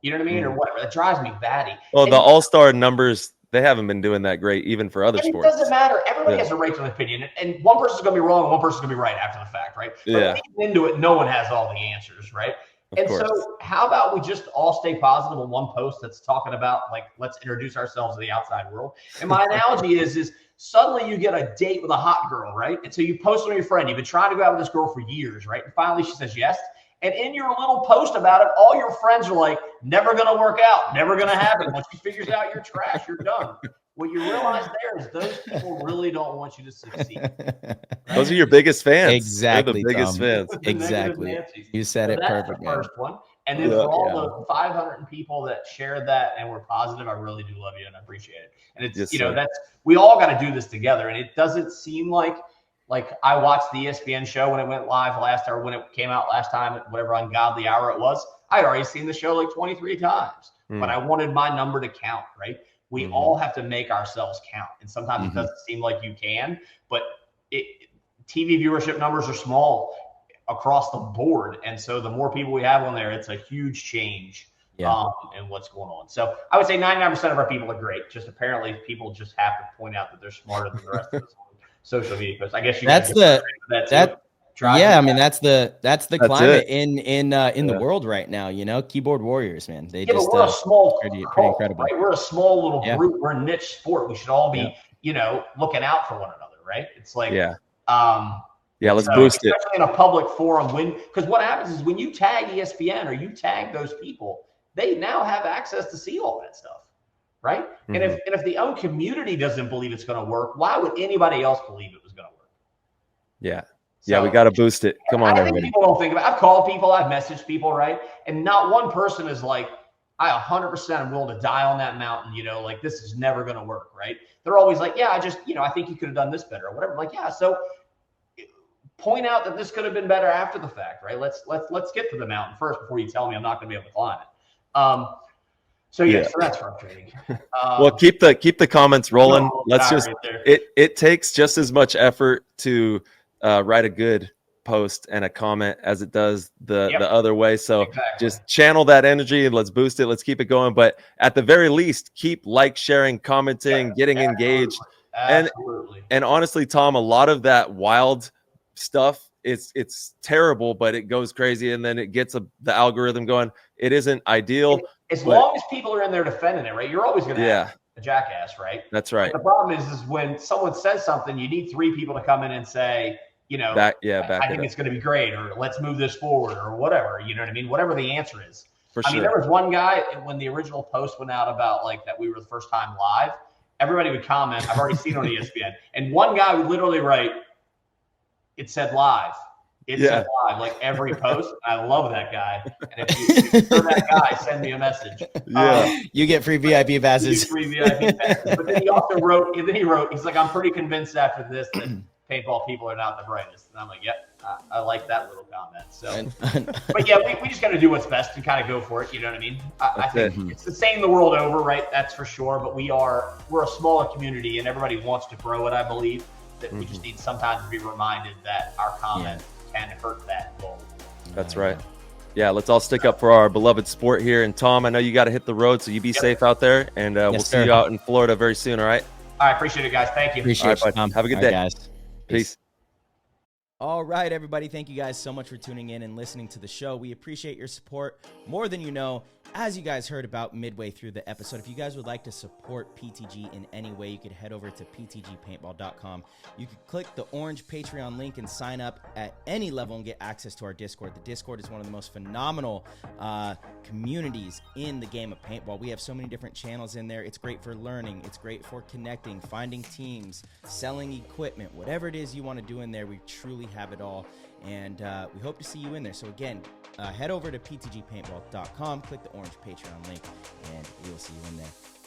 You know what I mean? Or whatever. That drives me batty. Well, the All-Star numbers, they haven't been doing that great, even for other sports. It doesn't matter. Everybody has a right to an opinion, and one person's going to be wrong, and one person's going to be right after the fact, right? But into it, no one has all the answers, right? So how about we just all stay positive on one post that's talking about, let's introduce ourselves to the outside world. And my analogy is suddenly you get a date with a hot girl, right? And so you post on your friend. You've been trying to go out with this girl for years, right? And finally she says yes. And in your little post about it, all your friends are like, never going to work out, never going to happen. Once she figures out you're trash, you're done. What you realize there is those people really don't want you to succeed. Right? Those are your biggest fans. Exactly. They're the biggest fans. Exactly. You said it perfect. That's the first one. And then for all the 500 people that shared that and were positive, I really do love you and I appreciate it. And it's, we all got to do this together. And it doesn't seem like I watched the ESPN show when it went live when it came out last time at whatever ungodly hour it was. I'd already seen the show 23 times, but I wanted my number to count, right? We all have to make ourselves count. And sometimes it doesn't seem like you can, but TV viewership numbers are small across the board. And so the more people we have on there, it's a huge change in what's going on. So I would say 99% of our people are great. Just apparently people just have to point out that they're smarter than the rest of us on social media posts. I guess that's the climate in the world right now. Keyboard warriors, man. They just we're a small pretty incredible. Right? We're a small little group. We're a niche sport. We should all be looking out for one another, right? It's like let's boost it, especially in a public forum. Because what happens is when you tag ESPN or you tag those people, they now have access to see all that stuff, right? And if the own community doesn't believe it's going to work, why would anybody else believe it was going to work? So, we got to boost it. Come on, everybody. People don't think about it. I've called people, I've messaged people, right? And not one person is like, I 100% am willing to die on that mountain, this is never going to work, right? They're always like, I think you could have done this better or whatever. Like, so point out that this could have been better after the fact, right? Let's get to the mountain first before you tell me I'm not going to be able to climb it. So that's frustrating. Well, keep the comments rolling. It takes just as much effort to write a good post and a comment as it does the other way. So just channel that energy and let's boost it. Let's keep it going. But at the very least, keep sharing, commenting, getting engaged. Absolutely. And honestly, Tom, a lot of that wild stuff, it's terrible, but it goes crazy and then it gets the algorithm going. It isn't ideal. As long as people are in there defending it, right? You're always going to have a jackass, right? That's right. But the problem is when someone says something, you need 3 people to come in and say, I think it's going to be great, or let's move this forward, or whatever. You know what I mean? Whatever the answer is. I mean, there was one guy when the original post went out about that we were the first time live. Everybody would comment. I've already seen it on ESPN, and one guy would literally write, "It said live." It said live, every post. I love that guy. And if you know that guy, send me a message. You get free VIP passes. But then he also wrote, he's like, I'm pretty convinced after this that paintball people are not the brightest. And I'm like, I like that little comment. So, but we just got to do what's best and kind of go for it. You know what I mean? I think it's the same the world over, right? That's for sure. But we're a smaller community and everybody wants to grow it, I believe. That we just need sometimes to be reminded that our comments can hurt that goal. That's right. Yeah, let's all stick up for our beloved sport here. And Tom, I know you got to hit the road, so you be safe out there. And we'll see you out in Florida very soon, all right? All right, appreciate it, guys. Thank you. Appreciate it, Tom. Have a good day. Guys. Peace. All right, everybody. Thank you guys so much for tuning in and listening to the show. We appreciate your support more than you know. As you guys heard about midway through the episode, if you guys would like to support PTG in any way, you could head over to ptgpaintball.com. You could click the orange Patreon link and sign up at any level and get access to our Discord. The Discord is one of the most phenomenal communities in the game of paintball. We have so many different channels in there. It's great for learning. It's great for connecting, finding teams, selling equipment, whatever it is you want to do in there. We truly have it all, and we hope to see you in there. So again, head over to ptgpaintball.com, click the orange Patreon link, and we will see you in there.